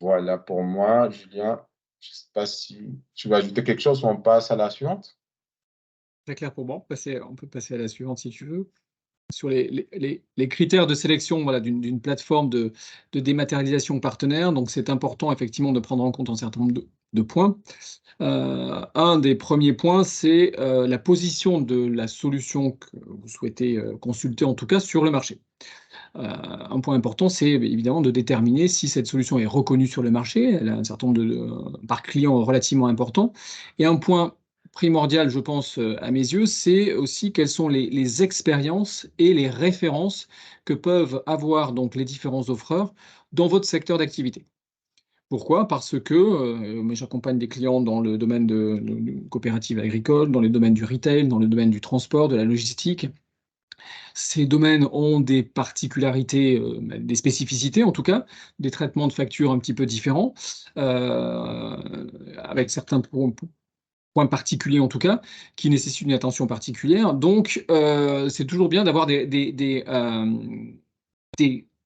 Voilà pour moi, Julien. Je ne sais pas si tu veux ajouter quelque chose ou on passe à la suivante. Très clair pour moi. On peut passer à la suivante si tu veux. Sur les critères de sélection voilà, d'une plateforme de dématérialisation partenaire, donc c'est important effectivement de prendre en compte un certain nombre de points. Un des premiers points, c'est la position de la solution que vous souhaitez consulter, en tout cas sur le marché. Un point important, c'est évidemment de déterminer si cette solution est reconnue sur le marché. Elle a un certain nombre de par client relativement important. Et un point primordial, je pense, à mes yeux, c'est aussi quelles sont les expériences et les références que peuvent avoir donc les différents offreurs dans votre secteur d'activité. Pourquoi? Parce que j'accompagne des clients dans le domaine de coopératives agricoles, dans le domaine du retail, dans le domaine du transport, de la logistique. Ces domaines ont des particularités, des spécificités en tout cas, des traitements de factures un petit peu différents, avec certains points particuliers en tout cas, qui nécessitent une attention particulière. Donc, c'est toujours bien d'avoir des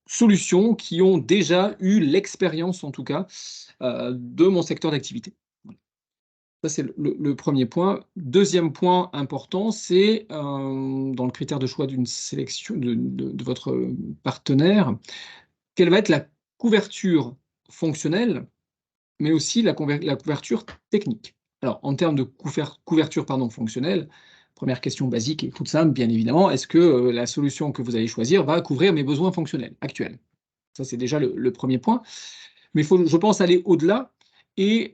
solutions qui ont déjà eu l'expérience, en tout cas, de mon secteur d'activité. Voilà. Ça, c'est le premier point. Deuxième point important, c'est dans le critère de choix d'une sélection de votre partenaire, quelle va être la couverture fonctionnelle, mais aussi la couverture technique. Alors, en termes de couverture fonctionnelle, première question basique et toute simple, bien évidemment, est-ce que la solution que vous allez choisir va couvrir mes besoins fonctionnels actuels? Ça, c'est déjà le premier point. Mais il faut, je pense, aller au-delà et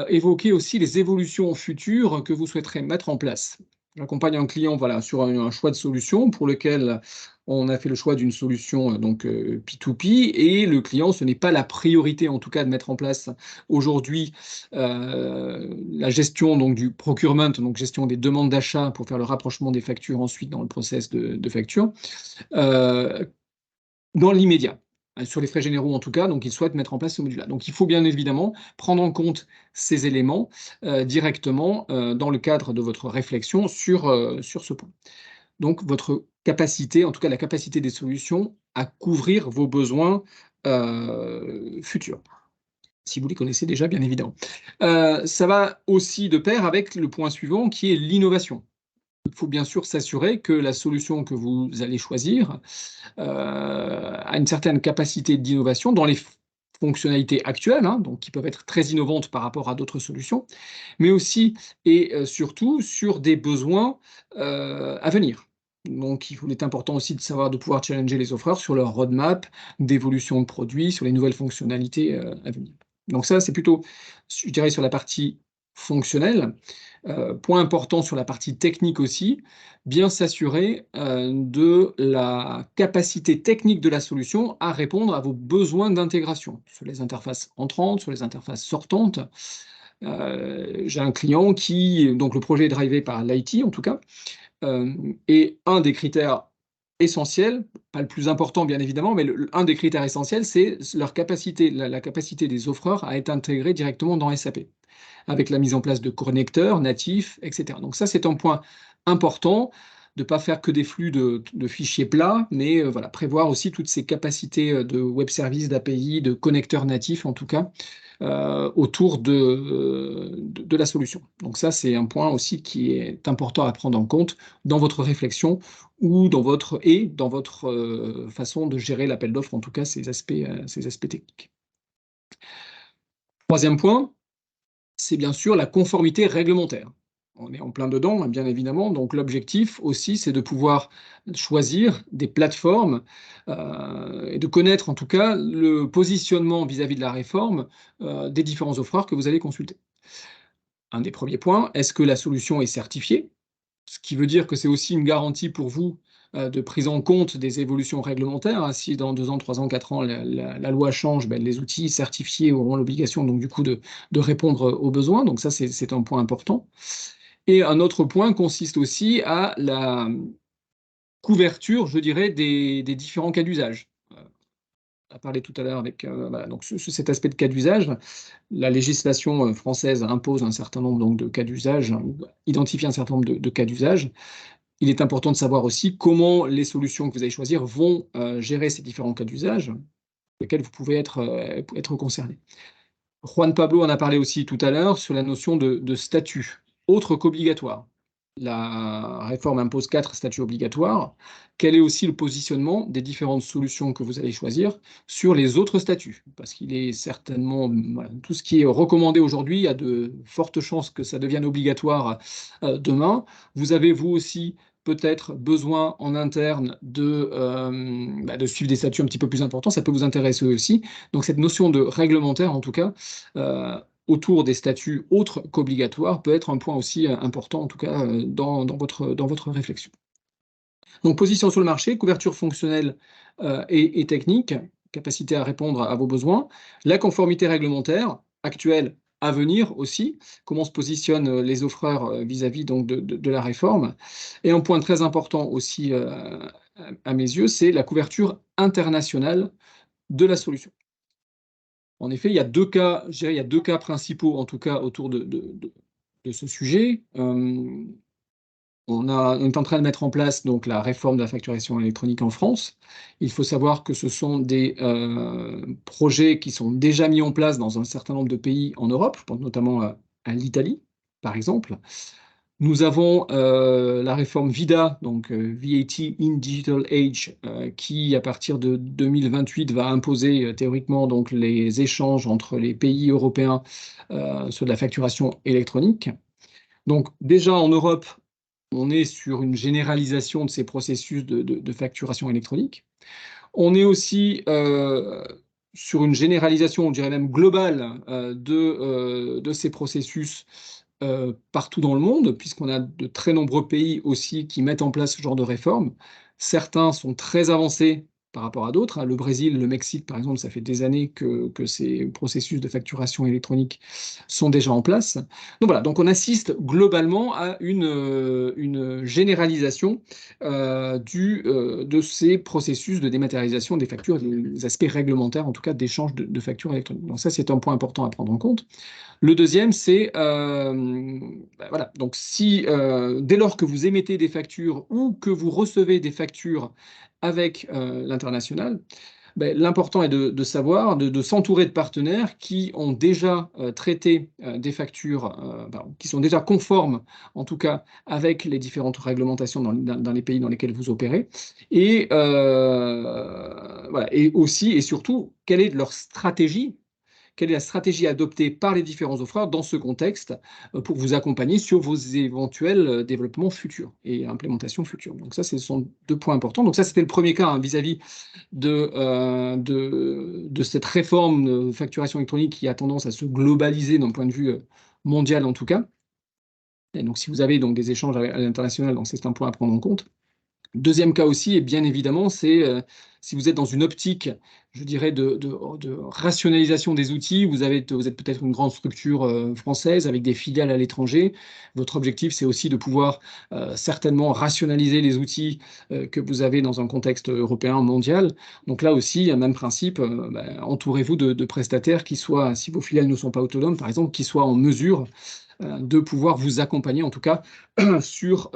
évoquer aussi les évolutions futures que vous souhaiterez mettre en place. J'accompagne un client voilà, sur un choix de solution pour lequel on a fait le choix d'une solution donc P2P et le client, ce n'est pas la priorité en tout cas de mettre en place aujourd'hui la gestion donc, du procurement, donc gestion des demandes d'achat pour faire le rapprochement des factures ensuite dans le process de facture, dans l'immédiat. Sur les frais généraux en tout cas, donc ils souhaitent mettre en place ce module-là. Donc il faut bien évidemment prendre en compte ces éléments directement dans le cadre de votre réflexion sur ce point. Donc votre capacité, en tout cas la capacité des solutions à couvrir vos besoins futurs, si vous les connaissez déjà bien évidemment. Ça va aussi de pair avec le point suivant qui est l'innovation. Il faut bien sûr s'assurer que la solution que vous allez choisir a une certaine capacité d'innovation dans les fonctionnalités actuelles, hein, donc qui peuvent être très innovantes par rapport à d'autres solutions, mais aussi et surtout sur des besoins à venir. Donc, il est important aussi de savoir de pouvoir challenger les offreurs sur leur roadmap d'évolution de produits, sur les nouvelles fonctionnalités à venir. Donc ça, c'est plutôt, je dirais, sur la partie fonctionnelle. Point important sur la partie technique aussi, bien s'assurer de la capacité technique de la solution à répondre à vos besoins d'intégration, sur les interfaces entrantes, sur les interfaces sortantes. J'ai un client qui, donc le projet est drivé par l'IT en tout cas, et un des critères essentiels, pas le plus important bien évidemment, mais un des critères essentiels, c'est leur capacité, la capacité des offreurs à être intégrés directement dans SAP, avec la mise en place de connecteurs natifs, etc. Donc ça, c'est un point important, de ne pas faire que des flux de fichiers plats, mais voilà, prévoir aussi toutes ces capacités de web services, d'API, de connecteurs natifs en tout cas, autour de la solution. Donc ça, c'est un point aussi qui est important à prendre en compte dans votre réflexion ou dans votre façon de gérer l'appel d'offres, en tout cas ces aspects techniques. Troisième point, c'est bien sûr la conformité réglementaire. On est en plein dedans, hein, bien évidemment. Donc l'objectif aussi, c'est de pouvoir choisir des plateformes et de connaître en tout cas le positionnement vis-à-vis de la réforme des différents offreurs que vous allez consulter. Un des premiers points, est-ce que la solution est certifiée? Ce qui veut dire que c'est aussi une garantie pour vous de prise en compte des évolutions réglementaires, hein. Si dans 2 ans, 3 ans, 4 ans, la loi change, ben, les outils certifiés auront l'obligation donc du coup de répondre aux besoins. Donc ça, c'est un point important. Et un autre point consiste aussi à la couverture, je dirais, des différents cas d'usage. On a parlé tout à l'heure avec voilà, donc cet aspect de cas d'usage. La législation française impose un certain nombre donc, de cas d'usage, hein, identifie un certain nombre de cas d'usage. Il est important de savoir aussi comment les solutions que vous allez choisir vont gérer ces différents cas d'usage, lesquels vous pouvez être concerné. Juan Pablo en a parlé aussi tout à l'heure sur la notion de statut, autre qu'obligatoire. La réforme impose 4 statuts obligatoires. Quel est aussi le positionnement des différentes solutions que vous allez choisir sur les autres statuts? Parce qu'il est certainement, voilà, tout ce qui est recommandé aujourd'hui, il y a de fortes chances que ça devienne obligatoire demain. Vous avez vous aussi peut-être besoin en interne de suivre des statuts un petit peu plus importants, ça peut vous intéresser aussi. Donc cette notion de réglementaire, en tout cas, autour des statuts autres qu'obligatoires peut être un point aussi important, en tout cas, dans votre réflexion. Donc position sur le marché, couverture fonctionnelle et technique, capacité à répondre à vos besoins, la conformité réglementaire actuelle, à venir aussi, comment se positionnent les offreurs vis-à-vis donc de la réforme. Et un point très important aussi à mes yeux, c'est la couverture internationale de la solution. En effet, il y a 2 cas, je dirais, il y a 2 cas principaux, en tout cas, autour de ce sujet. On est en train de mettre en place donc la réforme de la facturation électronique en France. Il faut savoir que ce sont des projets qui sont déjà mis en place dans un certain nombre de pays en Europe. Je pense notamment à l'Italie, par exemple. Nous avons la réforme VIDA, donc VAT in Digital Age, qui, à partir de 2028, va imposer théoriquement donc, les échanges entre les pays européens sur de la facturation électronique. Donc déjà en Europe, on est sur une généralisation de ces processus de facturation électronique. On est aussi sur une généralisation, on dirait même globale, de ces processus partout dans le monde, puisqu'on a de très nombreux pays aussi qui mettent en place ce genre de réforme. Certains sont très avancés par rapport à d'autres, hein. Le Brésil, le Mexique, par exemple, ça fait des années que ces processus de facturation électronique sont déjà en place. Donc voilà, donc on assiste globalement à une généralisation de ces processus de dématérialisation des factures, des aspects réglementaires, en tout cas, d'échange de factures électroniques. Donc ça, c'est un point important à prendre en compte. Le deuxième, c'est voilà. Donc, si dès lors que vous émettez des factures ou que vous recevez des factures avec l'international, l'important est de savoir, de s'entourer de partenaires qui ont déjà traité des factures, qui sont déjà conformes, en tout cas, avec les différentes réglementations dans les pays dans lesquels vous opérez. Et, voilà. Et aussi et surtout, quelle est leur stratégie? Quelle est la stratégie adoptée par les différents offreurs dans ce contexte pour vous accompagner sur vos éventuels développements futurs et implémentations futures. Donc ça, ce sont 2 points importants. Donc ça, c'était le premier cas hein, vis-à-vis de cette réforme de facturation électronique qui a tendance à se globaliser d'un point de vue mondial en tout cas. Et donc si vous avez donc des échanges à l'international, donc c'est un point à prendre en compte. Deuxième cas aussi, et bien évidemment, c'est si vous êtes dans une optique, je dirais, de rationalisation des outils, vous êtes peut-être une grande structure française avec des filiales à l'étranger. Votre objectif, c'est aussi de pouvoir certainement rationaliser les outils que vous avez dans un contexte européen, mondial. Donc là aussi, un même principe, entourez-vous de prestataires qui soient, si vos filiales ne sont pas autonomes, par exemple, qui soient en mesure de pouvoir vous accompagner, en tout cas, sur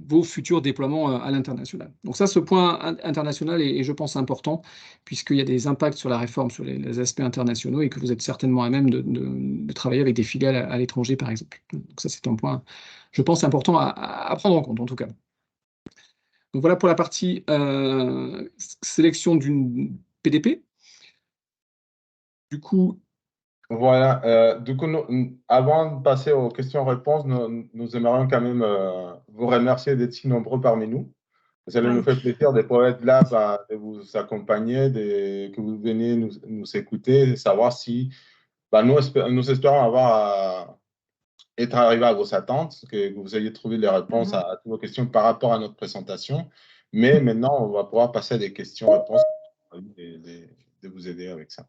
vos futurs déploiements à l'international. Donc ça, ce point international est, je pense, important, puisqu'il y a des impacts sur la réforme, sur les aspects internationaux, et que vous êtes certainement à même de travailler avec des filiales à l'étranger, par exemple. Donc ça, c'est un point, je pense, important à prendre en compte, en tout cas. Donc voilà pour la partie sélection d'une PDP. Du coup, Voilà. Du coup, avant de passer aux questions-réponses, nous aimerions quand même vous remercier d'être si nombreux parmi nous. Ça nous Oui. fait plaisir de pouvoir être là, de vous accompagner, que vous veniez nous écouter, savoir si nous espérons avoir être arrivé à vos attentes, que vous ayez trouvé les réponses à toutes vos questions par rapport à notre présentation. Mais maintenant, on va pouvoir passer à des questions-réponses et de vous aider avec ça.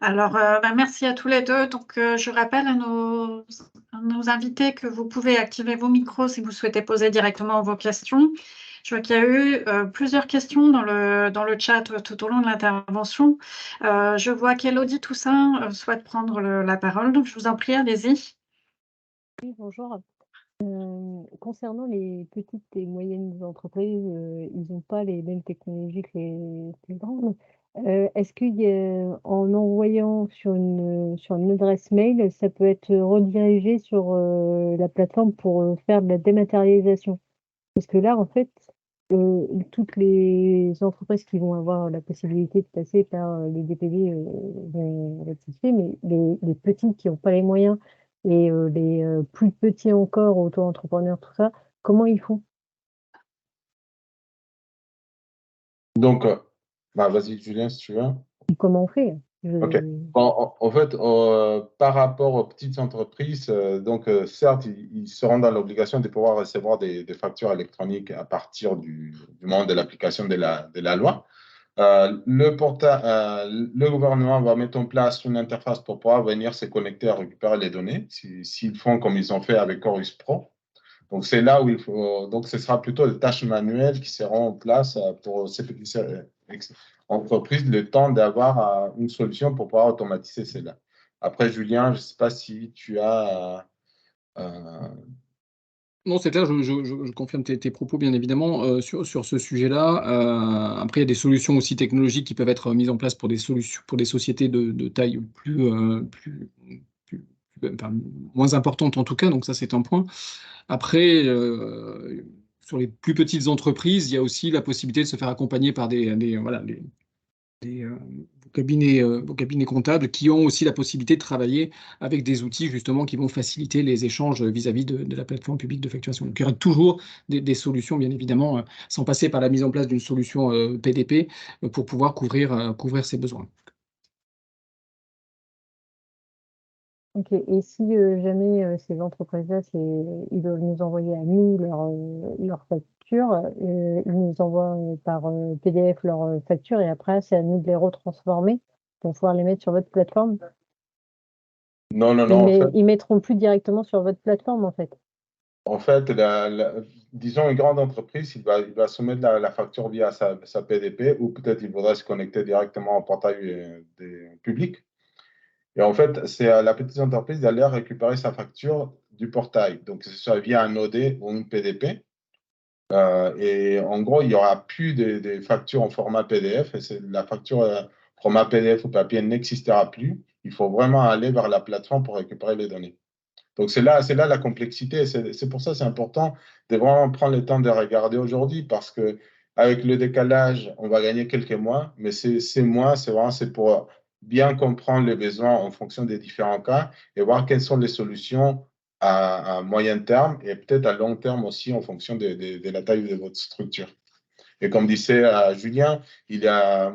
Alors, merci à tous les deux. Donc, je rappelle à nos invités que vous pouvez activer vos micros si vous souhaitez poser directement vos questions. Je vois qu'il y a eu plusieurs questions dans le chat tout au long de l'intervention. Je vois qu'Élodie Toussaint souhaite prendre la parole. Donc, je vous en prie, allez-y. Oui, bonjour. Concernant les petites et moyennes entreprises, ils n'ont pas les mêmes technologies que les grandes. Est-ce en envoyant sur une adresse mail, ça peut être redirigé sur la plateforme pour faire de la dématérialisation? Parce que là, en fait, toutes les entreprises qui vont avoir la possibilité de passer par les DPD vont être satisfaits, mais les petits qui n'ont pas les moyens et les plus petits encore, auto-entrepreneurs, tout ça, comment ils font? Donc, vas-y, Julien, si tu veux. Comment on fait? OK. En fait, par rapport aux petites entreprises, certes, ils seront dans l'obligation de pouvoir recevoir des factures électroniques à partir du moment de l'application de la loi. Le gouvernement va mettre en place une interface pour pouvoir venir se connecter à récupérer les données, s'ils font comme ils ont fait avec Chorus Pro. Donc, c'est là où donc, ce sera plutôt des tâches manuelles qui seront en place pour ces petites entreprises, le temps d'avoir une solution pour pouvoir automatiser cela. Après, Julien, je ne sais pas si tu as. Non, c'est clair, je confirme tes propos, bien évidemment, sur ce sujet-là. Après, il y a des solutions aussi technologiques qui peuvent être mises en place pour des sociétés de taille enfin, moins importante en tout cas, donc ça c'est un point. Après, sur les plus petites entreprises, il y a aussi la possibilité de se faire accompagner par vos cabinets comptables qui ont aussi la possibilité de travailler avec des outils justement qui vont faciliter les échanges vis-à-vis de la plateforme publique de facturation. Donc il y aura toujours des solutions, bien évidemment, sans passer par la mise en place d'une solution PDP pour pouvoir couvrir ces besoins. Ok, et si jamais ces entreprises-là, ils doivent nous envoyer à nous leurs factures, ils nous envoient par PDF leurs factures et après, c'est à nous de les retransformer pour pouvoir les mettre sur votre plateforme. Non, non, non. Ils mettront plus directement sur votre plateforme, en fait. En fait, disons une grande entreprise, il va soumettre la facture via sa PDP ou peut-être il voudra se connecter directement au portail public. Et en fait, c'est à la petite entreprise d'aller récupérer sa facture du portail. Donc, que ce soit via un OD ou une PDP. Et en gros, il n'y aura plus de factures en format PDF. Et la facture format PDF ou papier n'existera plus. Il faut vraiment aller vers la plateforme pour récupérer les données. Donc, c'est là la complexité. C'est pour ça que c'est important de vraiment prendre le temps de regarder aujourd'hui parce que avec le décalage, on va gagner quelques mois, mais ces mois, c'est pour bien comprendre les besoins en fonction des différents cas et voir quelles sont les solutions à moyen terme et peut-être à long terme aussi en fonction de la taille de votre structure. Et comme disait Julien, il y a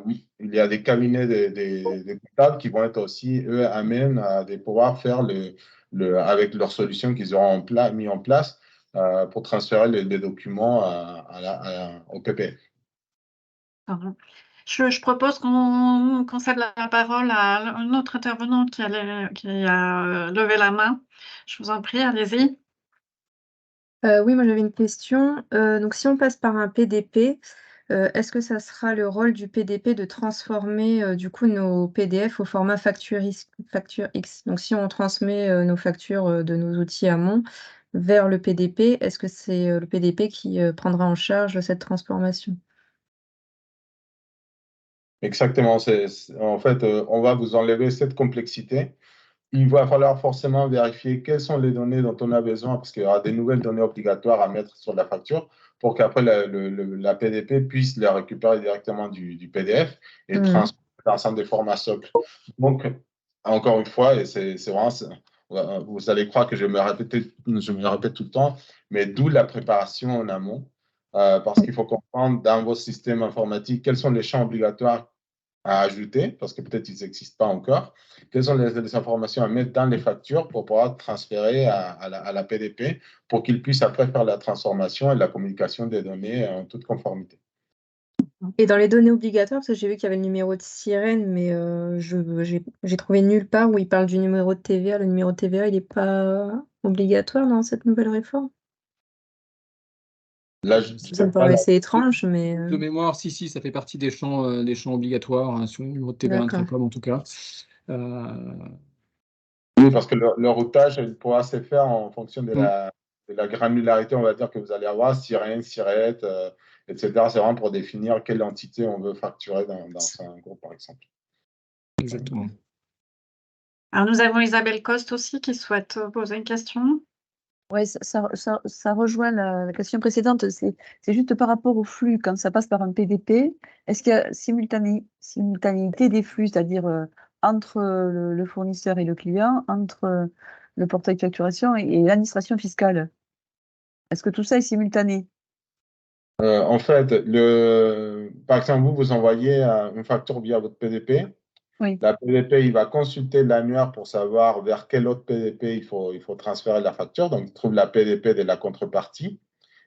des cabinets de comptables qui vont être aussi, eux, à même de pouvoir faire avec leurs solutions qu'ils auront mis en place pour transférer les documents au PPF. Pardon. Je propose qu'on cède la parole à un autre intervenant qui a levé la main. Je vous en prie, allez-y. Oui, moi j'avais une question. Donc si on passe par un PDP, est-ce que ça sera le rôle du PDP de transformer, du coup nos PDF au format facture X? Donc si on transmet, nos factures, de nos outils amont vers le PDP, est-ce que c'est, le PDP qui, prendra en charge cette transformation? Exactement. En fait, on va vous enlever cette complexité. Il va falloir forcément vérifier quelles sont les données dont on a besoin, parce qu'il y aura des nouvelles données obligatoires à mettre sur la facture pour qu'après la PDP puisse les récupérer directement du PDF et transmettre l'ensemble des formats socles. Donc, encore une fois, et c'est vraiment, vous allez croire que je me répète tout le temps, mais d'où la préparation en amont, parce qu'il faut comprendre dans vos systèmes informatiques quels sont les champs obligatoires à ajouter, parce que peut-être ils n'existent pas encore, quelles sont les informations à mettre dans les factures pour pouvoir transférer à la PDP, pour qu'ils puissent après faire la transformation et la communication des données en toute conformité. Et dans les données obligatoires, parce que j'ai vu qu'il y avait le numéro de sirène, mais j'ai trouvé nulle part où il parle du numéro de TVA. Le numéro de TVA, il n'est pas obligatoire dans cette nouvelle réforme. Là, Ça me paraissait étrange, mais... De mémoire, si, ça fait partie des champs obligatoires, hein, sur le numéro de TVA intracom en tout cas. Oui, parce que le routage, il pourra se faire en fonction de la granularité, on va dire, que vous allez avoir, sirène, sirette, etc. C'est vraiment pour définir quelle entité on veut facturer dans un groupe, par exemple. Exactement. Alors, nous avons Isabelle Coste aussi qui souhaite poser une question. Oui, ça rejoint la question précédente. C'est juste par rapport au flux, quand ça passe par un PDP, est-ce qu'il y a simultanéité des flux, c'est-à-dire entre le fournisseur et le client, entre le portail de facturation et l'administration fiscale? Est-ce que tout ça est simultané? En fait, par exemple, vous envoyez une facture via votre PDP. Oui. La PDP, il va consulter l'annuaire pour savoir vers quel autre PDP il faut transférer la facture. Donc, il trouve la PDP de la contrepartie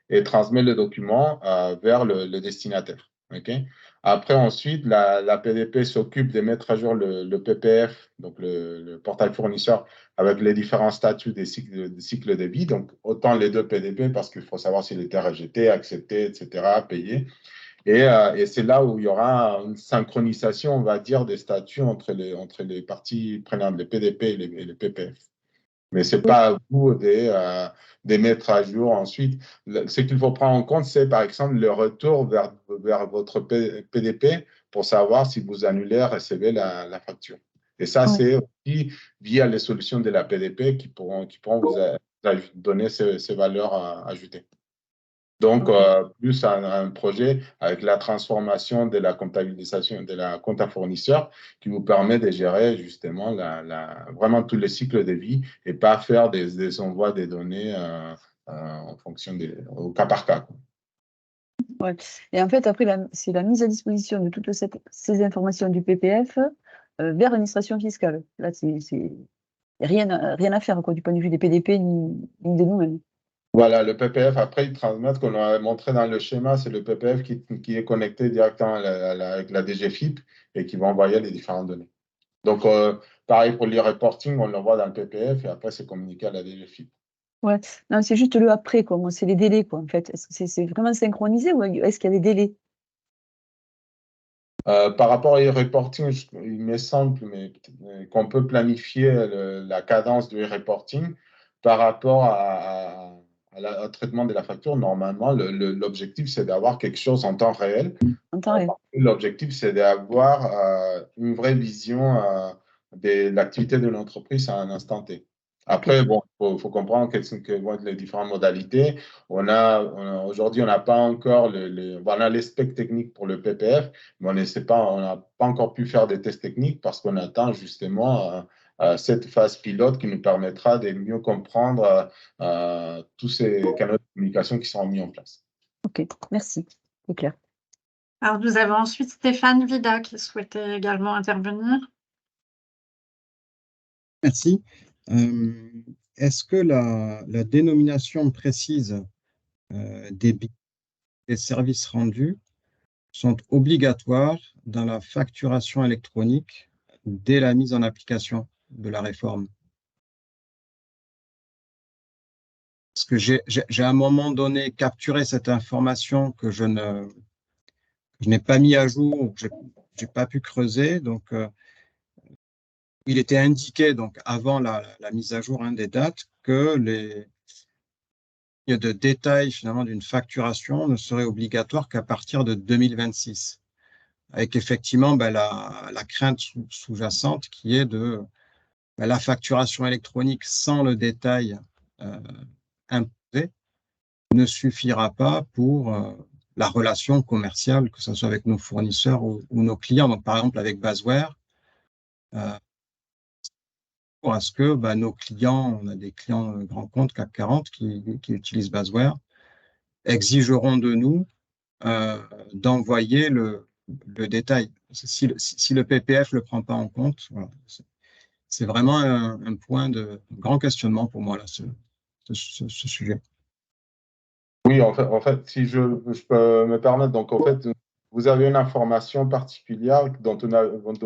et transmet le document vers le destinataire. Okay? Après, ensuite, la PDP s'occupe de mettre à jour le PPF, donc le portail fournisseur, avec les différents statuts des cycles de vie. Donc, autant les deux PDP, parce qu'il faut savoir s'il était rejeté, accepté, etc., payé. Et c'est là où il y aura une synchronisation, on va dire, des statuts entre les parties prenantes, les PDP et les PPF. Mais ce n'est pas à vous de mettre à jour ensuite. Ce qu'il faut prendre en compte, c'est par exemple le retour vers votre PDP pour savoir si vous annulez, recevez la facture. Et ça, c'est aussi via les solutions de la PDP qui pourront vous donner ces valeurs ajoutées. Donc, plus un projet avec la transformation de la comptabilisation de la compta fournisseur qui vous permet de gérer justement vraiment tout le cycle de vie et pas faire des envois des données en fonction au cas par cas. Ouais. Et en fait, après, c'est la mise à disposition de toutes ces informations du PPF vers l'administration fiscale. Là, il n'y a rien à faire quoi, du point de vue des PDP ni de nous-mêmes. Voilà, le PPF, après, ils transmettent, qu'on a montré dans le schéma, c'est le PPF qui est connecté directement avec la DGFIP et qui va envoyer les différentes données. Donc, pareil pour l'e-reporting, on l'envoie dans le PPF et après, c'est communiqué à la DGFIP. Ouais, non, c'est juste le après, quoi. C'est les délais, quoi, en fait. Est-ce que c'est vraiment synchronisé ou est-ce qu'il y a des délais? Par rapport à e-reporting, il me semble qu'on peut planifier la cadence du e-reporting par rapport au traitement de la facture. Normalement, l'objectif, c'est d'avoir quelque chose en temps réel. En temps réel. L'objectif, c'est d'avoir une vraie vision de l'activité de l'entreprise à un instant T. Après, bon, faut comprendre quelles vont être les différentes modalités. Aujourd'hui, on n'a pas encore on a les specs techniques pour le PPF, mais on n'a pas encore pu faire des tests techniques parce qu'on attend justement cette phase pilote qui nous permettra de mieux comprendre tous ces canaux de communication qui sont mis en place. Ok, merci, c'est clair. Alors, nous avons ensuite Stéphane Vida qui souhaitait également intervenir. Merci. Est-ce que la dénomination précise des services rendus sont obligatoires dans la facturation électronique dès la mise en application de la réforme? Parce que j'ai à un moment donné capturé cette information que je n'ai pas mis à jour, ou que je n'ai pas pu creuser. Donc, il était indiqué donc, avant la mise à jour des dates que les de détails finalement d'une facturation ne serait obligatoire qu'à partir de 2026. Avec effectivement la crainte sous-jacente qui est de la facturation électronique sans le détail imposé ne suffira pas pour la relation commerciale, que ce soit avec nos fournisseurs ou nos clients. Donc, par exemple, avec Basware, à ce que nos clients, on a des clients grands comptes CAC 40 qui utilisent Basware, exigeront de nous d'envoyer le détail. Si le PPF ne le prend pas en compte, voilà, c'est vraiment un point de grand questionnement pour moi, là, ce sujet. Oui, en fait, si je peux me permettre, donc en fait, vous avez une information particulière dont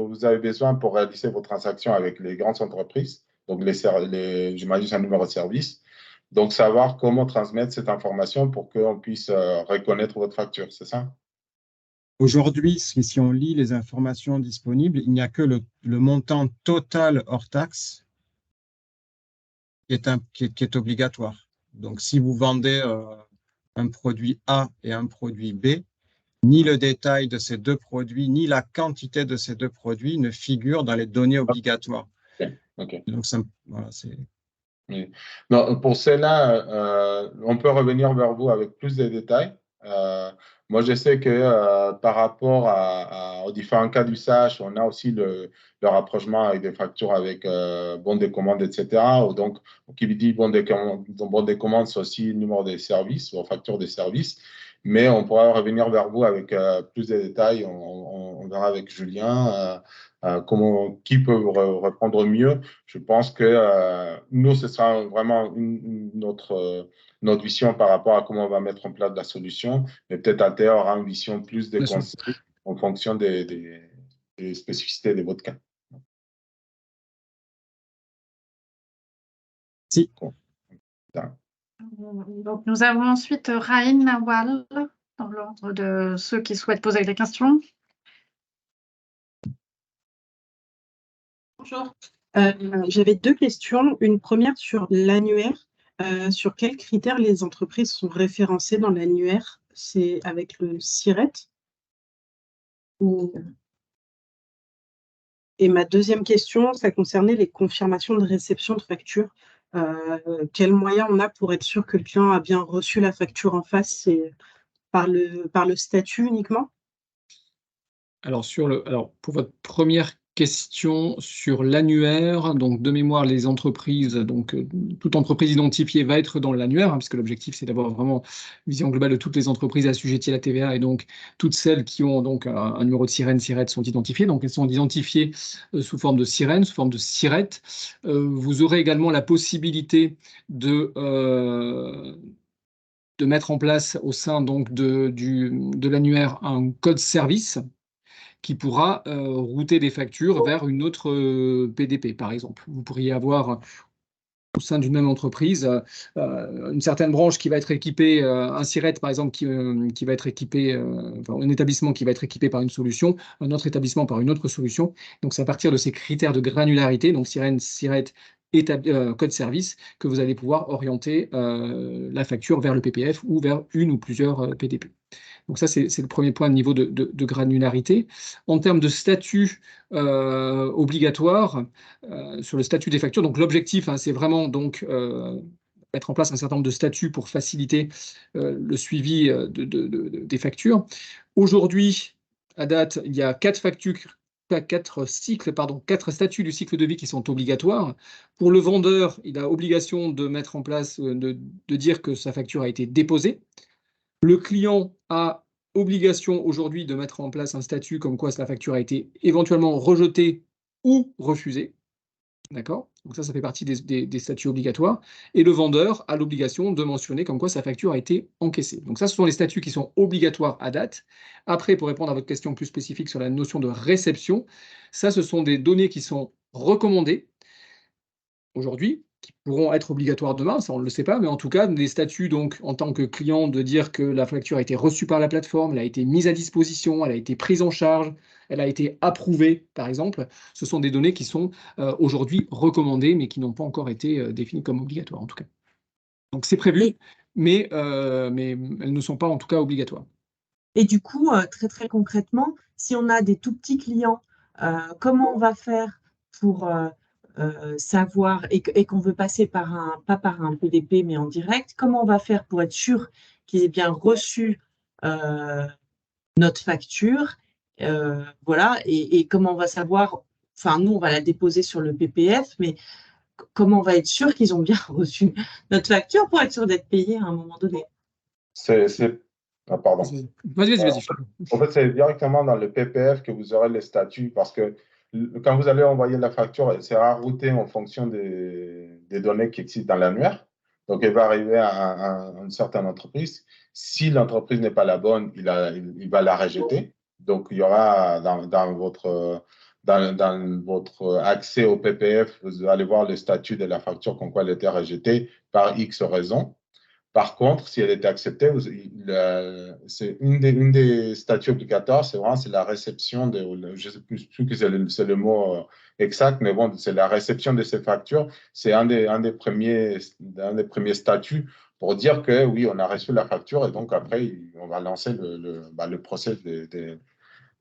vous avez besoin pour réaliser vos transactions avec les grandes entreprises, donc j'imagine un numéro de service. Donc, savoir comment transmettre cette information pour qu'on puisse reconnaître votre facture, c'est ça? Aujourd'hui, si on lit les informations disponibles, il n'y a que le montant total hors taxe qui est obligatoire. Donc, si vous vendez un produit A et un produit B, ni le détail de ces deux produits, ni la quantité de ces deux produits ne figurent dans les données obligatoires. Okay. Donc, voilà, c'est… Oui. Non, pour cela, on peut revenir vers vous avec plus de détails. Moi, je sais que par rapport aux différents cas d'usage, on a aussi le rapprochement avec des factures avec bon de commande, etc. Donc, qui dit bon de commande, c'est aussi le numéro des services ou facture des services. Mais on pourra revenir vers vous avec plus de détails. On verra avec Julien qui peut reprendre mieux. Je pense que nous, ce sera vraiment notre vision par rapport à comment on va mettre en place la solution. Mais peut-être Altea aura une vision plus des conseils en fonction des spécificités de votre cas. Si. Donc, nous avons ensuite Raïn Nawal, dans l'ordre de ceux qui souhaitent poser des questions. Bonjour. J'avais deux questions. Une première sur l'annuaire. Sur quels critères les entreprises sont référencées dans l'annuaire? C'est avec le SIRET ou... Et ma deuxième question, ça concernait les confirmations de réception de facture. Quels moyens on a pour être sûr que le client a bien reçu la facture en face? C'est par le statut uniquement? Alors, pour votre première question sur l'annuaire, donc de mémoire, les entreprises, donc toute entreprise identifiée va être dans l'annuaire, puisque l'objectif c'est d'avoir vraiment une vision globale de toutes les entreprises assujetties à la TVA, et donc toutes celles qui ont donc un numéro de SIREN, SIRET sont identifiées. Donc elles sont identifiées sous forme de SIREN, sous forme de SIRET. Vous aurez également la possibilité de mettre en place au sein donc de l'annuaire un code service qui pourra router des factures vers une autre PDP, par exemple. Vous pourriez avoir au sein d'une même entreprise une certaine branche qui va être équipée, un SIRET par exemple, qui va être équipé, un établissement qui va être équipé par une solution, un autre établissement par une autre solution. Donc c'est à partir de ces critères de granularité, donc SIREN, SIRET, code service, que vous allez pouvoir orienter la facture vers le PPF ou vers une ou plusieurs PDP. Donc ça, c'est le premier point de niveau de granularité. En termes de statut obligatoire, sur le statut des factures, donc l'objectif, c'est vraiment donc mettre en place un certain nombre de statuts pour faciliter le suivi des factures. Aujourd'hui, à date, il y a quatre statuts du cycle de vie qui sont obligatoires. Pour le vendeur, il a obligation de mettre en place, de dire que sa facture a été déposée. Le client a obligation aujourd'hui de mettre en place un statut comme quoi la facture a été éventuellement rejetée ou refusée. D'accord? Donc ça fait partie des statuts obligatoires. Et le vendeur a l'obligation de mentionner comme quoi sa facture a été encaissée. Donc ça, ce sont les statuts qui sont obligatoires à date. Après, pour répondre à votre question plus spécifique sur la notion de réception, ça, ce sont des données qui sont recommandées aujourd'hui, qui pourront être obligatoires demain, ça on ne le sait pas, mais en tout cas, des statuts donc en tant que client de dire que la facture a été reçue par la plateforme, elle a été mise à disposition, elle a été prise en charge, elle a été approuvée, par exemple, ce sont des données qui sont aujourd'hui recommandées, mais qui n'ont pas encore été définies comme obligatoires, en tout cas. Donc c'est prévu, mais elles ne sont pas en tout cas obligatoires. Et du coup, très très concrètement, si on a des tout petits clients, comment on va faire pour savoir et qu'on veut passer pas par un PDP mais en direct, comment on va faire pour être sûr qu'ils aient bien reçu notre facture, voilà, et comment on va savoir, enfin nous on va la déposer sur le PPF, mais comment on va être sûr qu'ils ont bien reçu notre facture pour être sûr d'être payés à un moment donné? Ah, pardon. Vas-y. En fait, c'est directement dans le PPF que vous aurez les statuts parce que quand vous allez envoyer la facture, elle sera routée en fonction des données qui existent dans l'annuaire. Donc, elle va arriver à une certaine entreprise. Si l'entreprise n'est pas la bonne, il va la rejeter. Donc, il y aura dans votre accès au PPF, vous allez voir le statut de la facture comme quoi elle était rejetée par X raison. Par contre, si elle était acceptée, c'est une des statuts obligatoires, c'est la réception je ne sais plus que c'est le mot exact, mais bon, c'est la réception de ces factures. C'est un des premiers statuts pour dire que oui, on a reçu la facture et donc après, on va lancer le process de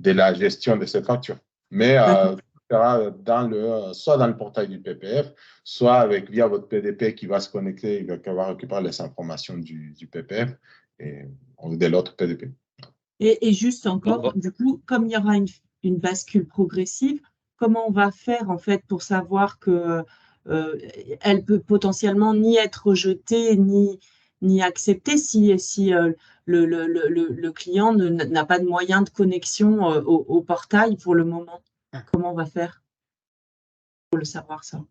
la gestion de cette facture. Mais soit dans le portail du PPF, soit via votre PDP qui va se connecter, qui va récupérer les informations du PPF ou de l'autre PDP. Et juste encore, du coup, comme il y aura une bascule progressive, comment on va faire en fait pour savoir que elle peut potentiellement ni être rejetée ni acceptée si le client n'a pas de moyen de connexion au portail pour le moment? Comment on va faire pour le savoir ça?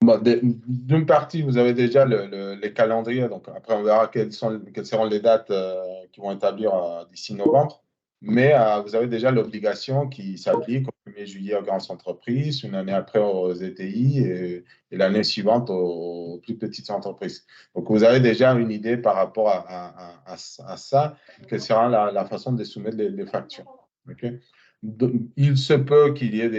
D'une partie, vous avez déjà les calendriers. Donc après, on verra quelles seront les dates qui vont établir d'ici novembre. Mais vous avez déjà l'obligation qui s'applique au 1er juillet aux grandes entreprises, une année après aux ETI et l'année suivante aux plus petites entreprises. Donc, vous avez déjà une idée par rapport à ça, quelle sera la façon de soumettre les factures. Okay? Il se peut qu'il y ait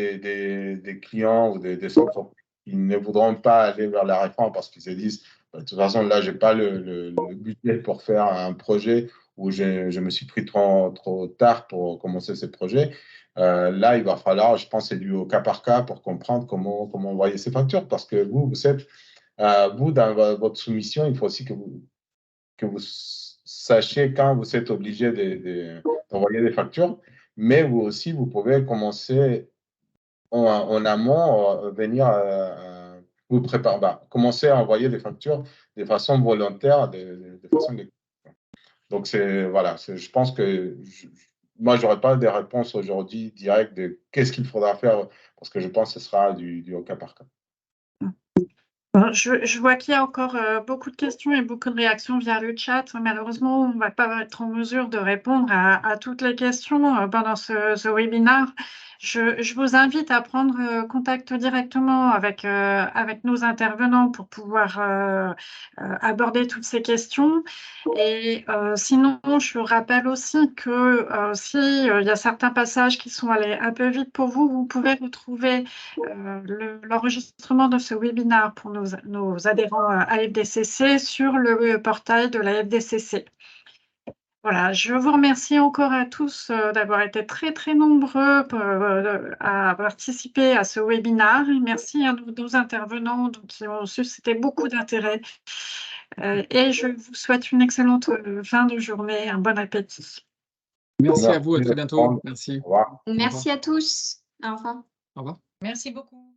des clients ou des entreprises qui ne voudront pas aller vers la réforme parce qu'ils se disent, de toute façon, là, je n'ai pas le budget pour faire un projet où je me suis pris trop tard pour commencer ce projet. Là, il va falloir, je pense, c'est dû au cas par cas pour comprendre comment envoyer ces factures. Parce que vous dans votre soumission, il faut aussi que vous sachiez quand vous êtes obligé d'envoyer des factures. Mais vous aussi, vous pouvez commencer en amont, venir vous préparer, commencer à envoyer des factures de façon volontaire, de façon donc, je pense que moi, je n'aurai pas de réponse aujourd'hui directe de qu'est-ce qu'il faudra faire, parce que je pense que ce sera du au cas par cas. Je vois qu'il y a encore beaucoup de questions et beaucoup de réactions via le chat. Malheureusement, on ne va pas être en mesure de répondre à toutes les questions pendant ce webinaire. Je vous invite à prendre contact directement avec nos intervenants pour pouvoir aborder toutes ces questions. Et sinon, je rappelle aussi que s'il y a certains passages qui sont allés un peu vite pour vous, vous pouvez retrouver l'enregistrement de ce webinaire pour nos adhérents à FDCC sur le portail de la FDCC. Voilà, je vous remercie encore à tous d'avoir été très, très nombreux à participer à ce webinaire. Merci à nos intervenants qui ont suscité beaucoup d'intérêt. Et je vous souhaite une excellente fin de journée, un bon appétit. Merci à vous, à très bientôt. Merci. Au revoir. Merci à tous. Au revoir. Au revoir. Merci beaucoup.